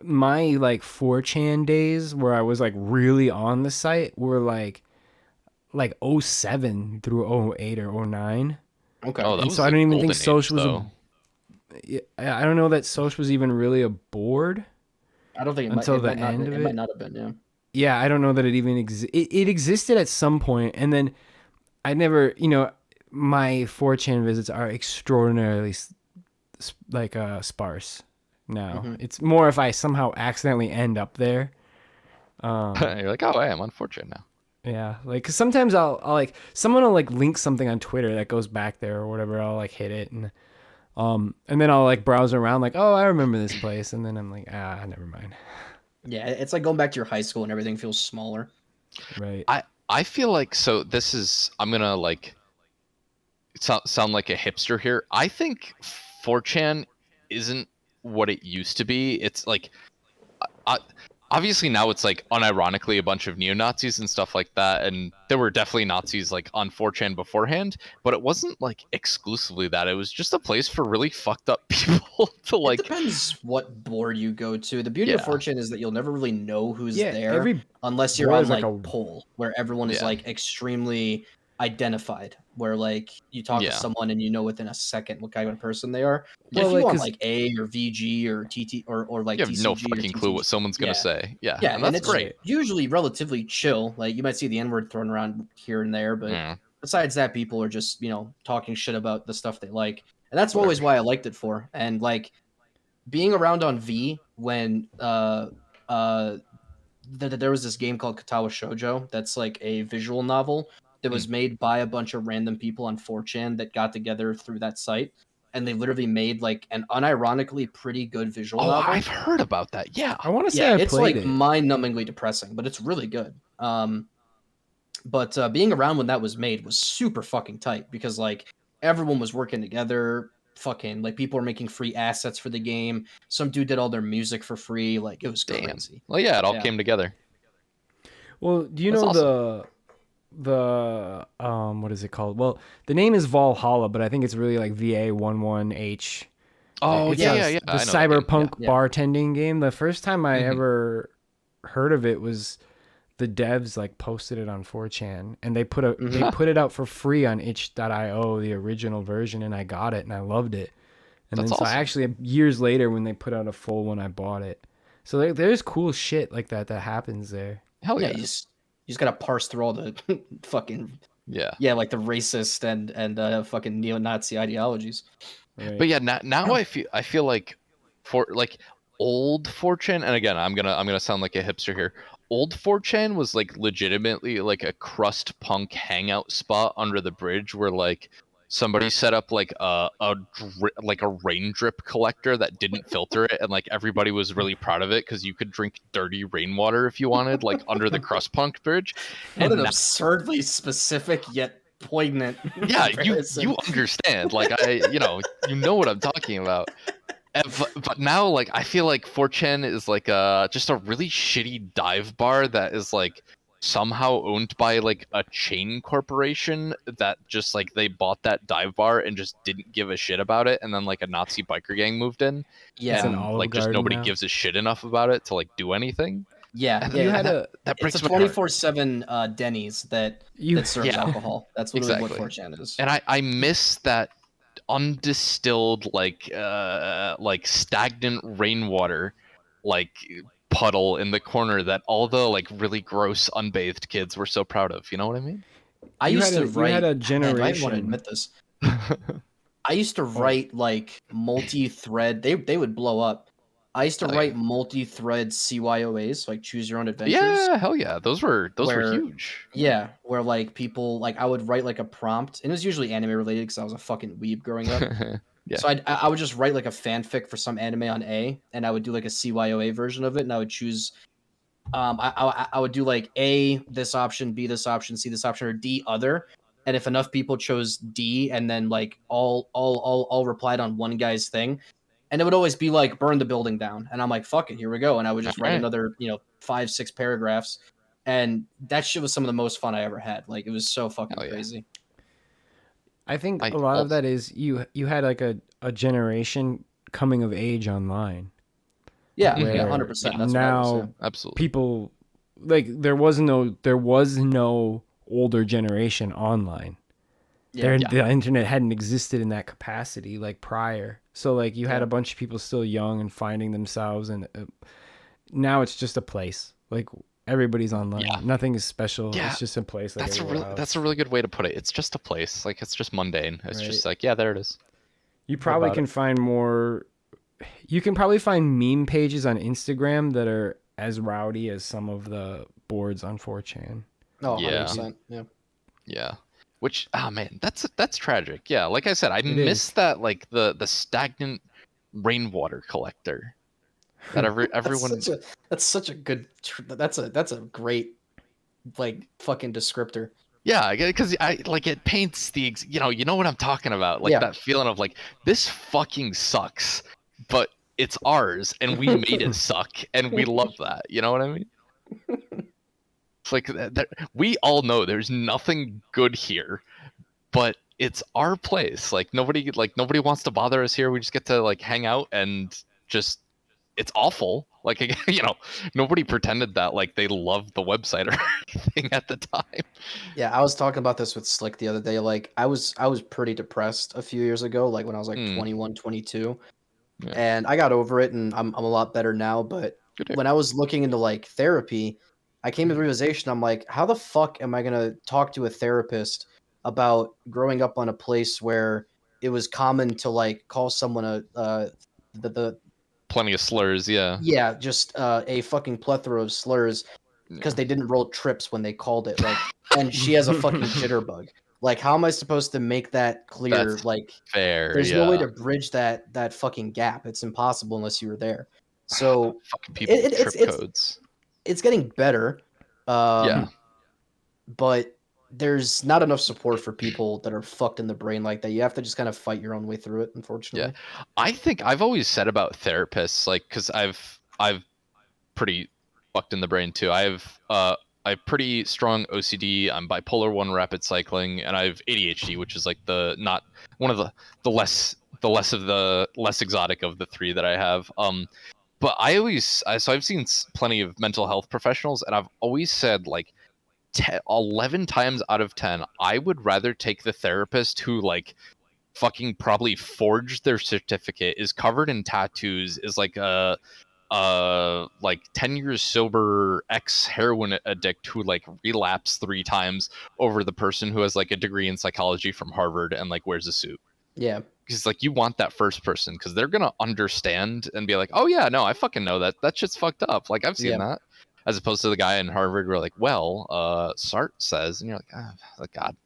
like 4chan days where I was like really on the site were like 07 through 08 or 09. Okay. And so I don't even think Soch was I don't know that Soch was even really a board. I don't think until the end of it. It might not have been, yeah. Yeah, I don't know that it even it existed at some point, and then I never, my 4chan visits are extraordinarily like sparse now. Mm-hmm. It's more if I somehow accidentally end up there. You're like, oh, hey, I'm on 4chan now. Yeah, like, cause sometimes I'll like, someone will like link something on Twitter that goes back there or whatever. I'll like hit it, and then I'll like browse around like, oh, I remember this place, and then I'm like, never mind. Yeah, it's like going back to your high school and everything feels smaller. Right. I feel like, so this is, I'm gonna like sound like a hipster here. I think 4chan isn't what it used to be. It's like, obviously now it's like unironically a bunch of neo-Nazis and stuff like that, and there were definitely Nazis like on 4chan beforehand, but it wasn't like exclusively that. It was just a place for really fucked up people to like. It depends what board you go to. The beauty of 4chan is that you'll never really know who's there unless you're on like a poll where everyone is like extremely identified, where like you talk to someone and you know within a second what kind of person they are. But if you want like A or VG or TT or like you have TCG no fucking clue what someone's gonna say. Yeah, and that's great. Usually relatively chill. Like you might see the N-word thrown around here and there, but besides that, people are just talking shit about the stuff they like, and that's always why I liked it for. And like being around on V when there was this game called Katawa Shoujo that's like a visual novel that was made by a bunch of random people on 4chan that got together through that site, and they literally made like an unironically pretty good visual novel. I've heard about that. Yeah, I want to say it's like mind-numbingly depressing, but it's really good. But being around when that was made was super fucking tight because like everyone was working together. Fucking like people were making free assets for the game. Some dude did all their music for free. Like it was crazy. Well, yeah, it all came together. Well, do you know awesome. the what is it called? Well, the name is Valhalla, but I think it's really like VA11H. Oh, yeah. The cyberpunk bartending game. The first time I ever heard of it was the devs like posted it on 4chan, and they put it out for free on itch.io, the original version, and I got it and I loved it. And That's then awesome. So I actually years later when they put out a full one, I bought it. So there's cool shit like that happens there. Hell yeah. You just gotta parse through all the fucking like the racist and fucking neo-Nazi ideologies. Right. But yeah, now I feel like for like old 4chan, and again I'm gonna sound like a hipster here. Old 4chan was like legitimately like a crust punk hangout spot under the bridge where like somebody set up like like a rain drip collector that didn't filter it, and like everybody was really proud of it because you could drink dirty rainwater if you wanted, like under the crust punk bridge. What And an now, absurdly specific yet poignant yeah, comparison. you understand, like you know what I'm talking about. But now, like, I feel like 4chan is like just a really shitty dive bar that is like somehow owned by like a chain corporation that just like they bought that dive bar and just didn't give a shit about it, and then like a Nazi biker gang moved in, It's an Yeah, and Olive like just Garden nobody now. gives a shit enough about it to like do anything. yeah, And yeah. You and had that, a that It's a breaks my heart. 24/7 Denny's that you serves Yeah, alcohol. That's literally what exactly. 4chan is. And I miss that undistilled like stagnant rainwater like puddle in the corner that all the like really gross unbathed kids were so proud of. You know what I mean? I you used had to a you had write. a Man, do I even want to generation. admit this? I used to Oh, write like multi-thread. They would blow up. I used to Hell yeah. write multi-thread CYOAs, like choose your own adventures, Yeah, hell yeah. Those were where huge. where like people like I would write like a prompt, and it was usually anime related because I was a fucking weeb growing up. Yeah. So I would just write like a fanfic for some anime on A, and I would do like a CYOA version of it, and I would choose. I would do like A this option, B this option, C this option, or D other. And if enough people chose D, and then like all replied on one guy's thing, and it would always be like burn the building down, and I'm like fuck it, here we go, and I would just All write right. another 5-6 paragraphs, and that shit was some of the most fun I ever had. Like it was so fucking Hell yeah. crazy. I think I a lot of also that is you had like a generation coming of age online Yeah, Mhm. yeah, where 100%. Yeah, That's what I was. Yeah. now absolutely. people like there was no older generation online. Yeah. The internet hadn't existed in that capacity like prior. So like you had Yeah. a bunch of people still young and finding themselves, and now it's just a place. Like everybody's online. Yeah. Nothing is special. Yeah. It's just a place like everywhere else. That's a really good way to put it. It's just a place. Like it's just mundane. It's Right. just like, yeah, there it is. You What probably about can it? find more. You can probably find meme pages on Instagram that are as rowdy as some of the boards on 4chan. Oh, Yeah. 100%. Yeah. Yeah. Which man, that's tragic. Yeah, like I said, I It miss is. that like the stagnant rainwater collector that everyone That's such a good that's a great like fucking descriptor. yeah, because I like it paints you know what I'm talking about, like Yeah. that feeling of like this fucking sucks, but it's ours and we made it suck and we love that. You know what I mean? It's like we all know there's nothing good here, but it's our place. Like nobody wants to bother us here. We just get to like hang out and just it's awful. Like nobody pretended that like they loved the website or anything at the time. Yeah, I was talking about this with Slick the other day. Like I was pretty depressed a few years ago, like when I was like Mm, 21, 22. yeah. And I got over it, and I'm a lot better now, but Good day. when I was looking into like therapy, I came to the realization I'm like, how the fuck am I going to talk to a therapist about growing up on a place where it was common to like call someone the Plenty of slurs. Yeah. yeah, just a fucking plethora of slurs because Yeah. they didn't roll trips when they called it. Like, and she has a fucking jitterbug. Like, how am I supposed to make that clear? That's Like, fair. there's no way Yeah. to bridge that fucking gap. It's impossible unless you were there. So Fucking people with trip it's codes. it's getting better, Yeah. but there's not enough support for people that are fucked in the brain like that. You have to just kind of fight your own way through it, unfortunately. I think I've always said about therapists, like, because I've pretty fucked in the brain too. I have pretty strong OCD. I'm bipolar 1 rapid cycling, and I have ADHD, which is like the not one of the less exotic of the three that I have. But so I've seen plenty of mental health professionals, and I've always said like 11 times out of 10, I would rather take the therapist who like fucking probably forged their certificate, is covered in tattoos, is like a like 10 years sober ex heroin addict who like relapsed 3 times over the person who has like a degree in psychology from Harvard and like wears a suit. Yeah. Because like you want that first person because they're gonna understand and be like, oh yeah, no, I fucking know that shit's fucked up, like I've seen Yeah. that, as opposed to the guy in Harvard who are like, well, Sartre says, and you're like, oh, God,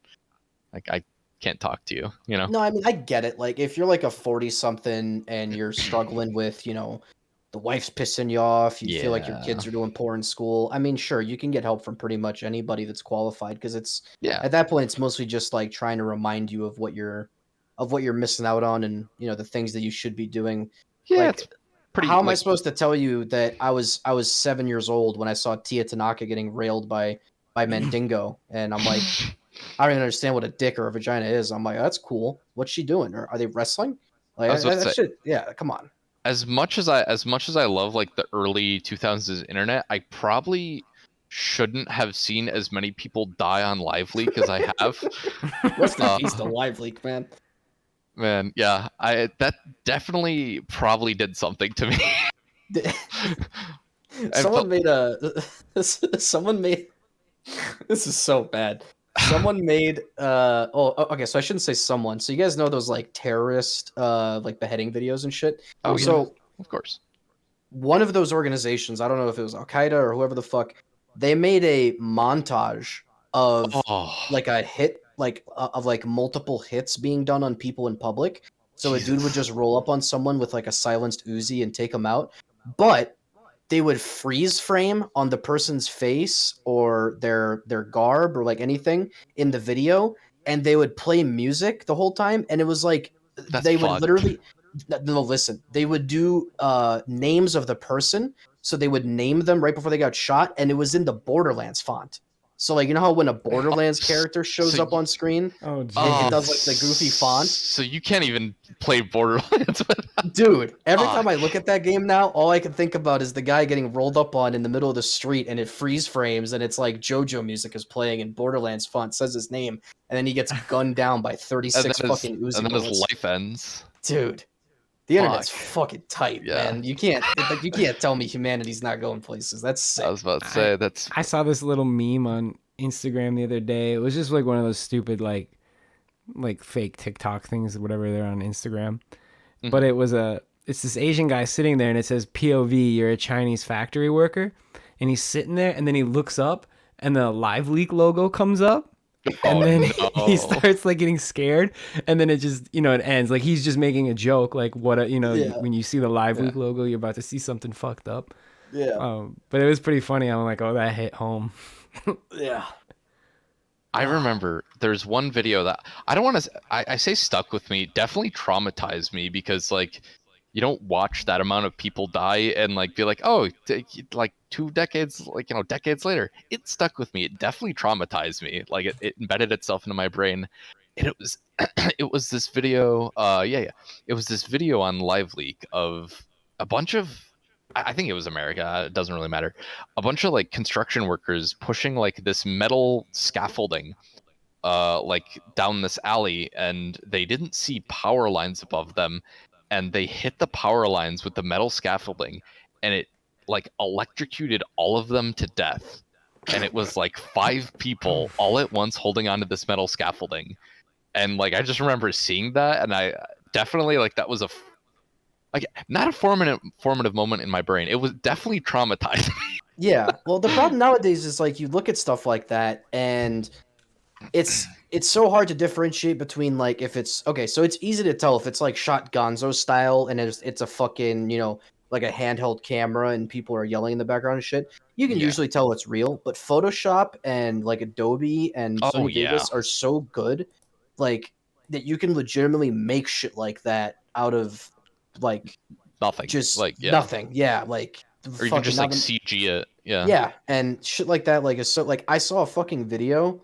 like can't talk to you, you know? No, I mean, I get it. Like, if you're like a 40-something and you're struggling with, the wife's pissing you off, you feel like your Yeah. kids are doing poor in school. I mean, sure, you can get help from pretty much anybody that's qualified because it's Yeah. at that point it's mostly just like trying to remind you of what you're missing out on and the things that you should be doing. Yeah, Like, it's pretty how am I like supposed to tell you that I was 7 years old when I saw Tia Tanaka getting railed by Mandingo, and I'm like, I don't even understand what a dick or a vagina is. I'm like, that's cool. What's she doing? Or are they wrestling? I Like was about to that say, shit. Yeah, come on. as much as I love like the early 2000s internet, I probably shouldn't have seen as many people die on Live Leak as I have. Rest in Uh, peace to Live Leak, man. Man, yeah, I that definitely probably did something to me. And Someone made a. Someone made. This is so bad. Someone made. Okay. So I shouldn't say someone. So you guys know those like terrorist like beheading videos and shit. oh yeah, So of course. one of those organizations, I don't know if it was Al Qaeda or whoever the fuck, they made a montage of Oh, like a hit, like of like multiple hits being done on people in public. So a dude would Jesus. just roll up on someone with like a silenced Uzi and take them out, but they would freeze frame on the person's face or their garb or like anything in the video, and they would play music the whole time, and it was like That's they would fucked. literally no, listen. They would do names of the person, so they would name them right before they got shot, and it was in the Borderlands font. So like how when a Borderlands character shows So up on screen, Oh it oh, does Jesus. like the goofy font. so you can't even play Borderlands with that. Dude, every time I Fuck. look at that game now, all I can think about is the guy getting rolled up on in the middle of the street, and it freeze frames, and it's like JoJo music is playing, and Borderlands font says his name, and then he gets gunned down by And 36 then his fucking and Uzi then his bullets. life ends. Dude, the internet's Fuck. fucking tight, Yeah. man. You can't tell me humanity's not going places. That's I was sick. about to I say that's I saw this little meme on Instagram the other day. It was just like one of those stupid like fake TikTok things, whatever they're on Instagram. But it's this Asian guy sitting there and it says POV, you're a Chinese factory worker. And he's sitting there and then he looks up and the Live Leak logo comes up. And oh then he no. starts like getting scared, and then it just it ends like he's just making a joke, like Yeah, when you see the Live Yeah. Leak logo, you're about to see something fucked up. yeah, But it was pretty funny. I'm like, oh, that hit home. yeah. I remember there's one video that I don't want to. I say stuck with me. Definitely traumatized me because like you don't watch that amount of people die and like be like, oh, like 2 decades, like decades later, it stuck with me. It definitely traumatized me. Like it embedded itself into my brain. And it was it was this video. Yeah. It was this video on Live Leak of a bunch of. I think it was America. It doesn't really matter. A bunch of like construction workers pushing like this metal scaffolding like down this alley, and they didn't see power lines above them, and they hit the power lines with the metal scaffolding, and it like electrocuted all of them to death. And it was like 5 people all at once holding onto this metal scaffolding, and like I just remember seeing that, and I definitely like that was like not a formative moment in my brain. It was definitely traumatizing. Yeah. Well, the problem nowadays is like you look at stuff like that, and it's so hard to differentiate between like if it's okay. So it's easy to tell if it's like shot Gonzo style, and it's a fucking like a handheld camera, and people are yelling in the background and shit. You can Yeah. usually tell it's real. But Photoshop and like Adobe and Oh Sony yeah. Vegas are so good, like that you can legitimately make shit like that out of like Nothing. just Like yeah. nothing. Yeah, like Or you can fucking just like nothing. CG it. Yeah. Yeah, and shit like that. Like is so like I saw a fucking video.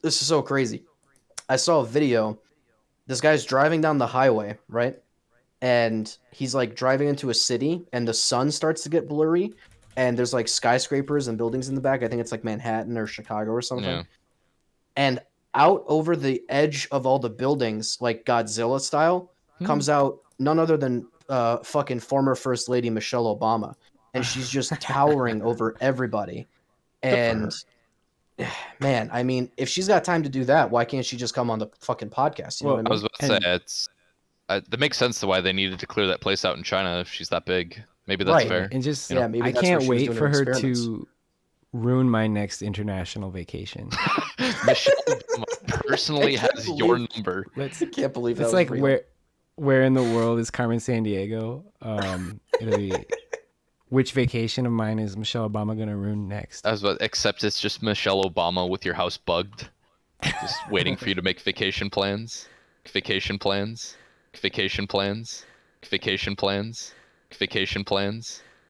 This is so crazy. I saw a video. This guy's driving down the highway, right? And he's like driving into a city, and the sun starts to get blurry, and there's like skyscrapers and buildings in the back. I think it's like Manhattan or Chicago or something. Yeah. And out over the edge of all the buildings, like Godzilla style, Hmm. comes out none other than fucking former First Lady Michelle Obama, and she's just towering over everybody. Good for And her. man, I mean, if she's got time to do that, why can't she just come on the fucking podcast? You know Well, what I I was mean? about to say and that makes sense to why they needed to clear that place out in China if she's that big. Maybe that's Right. fair. and just You know. Yeah, maybe I that's where can't she was wait doing for her her experiments. to ruin my next international vacation. Michelle Obama personally I can't has your believe- number. Let's. I can't believe that It's was like real. where in the world is Carmen San Diego? It'll be which vacation of mine is Michelle Obama gonna ruin next? Except it's just Michelle Obama with your house bugged, just waiting for you to make vacation plans, vacation plans, vacation plans, vacation plans, vacation plans.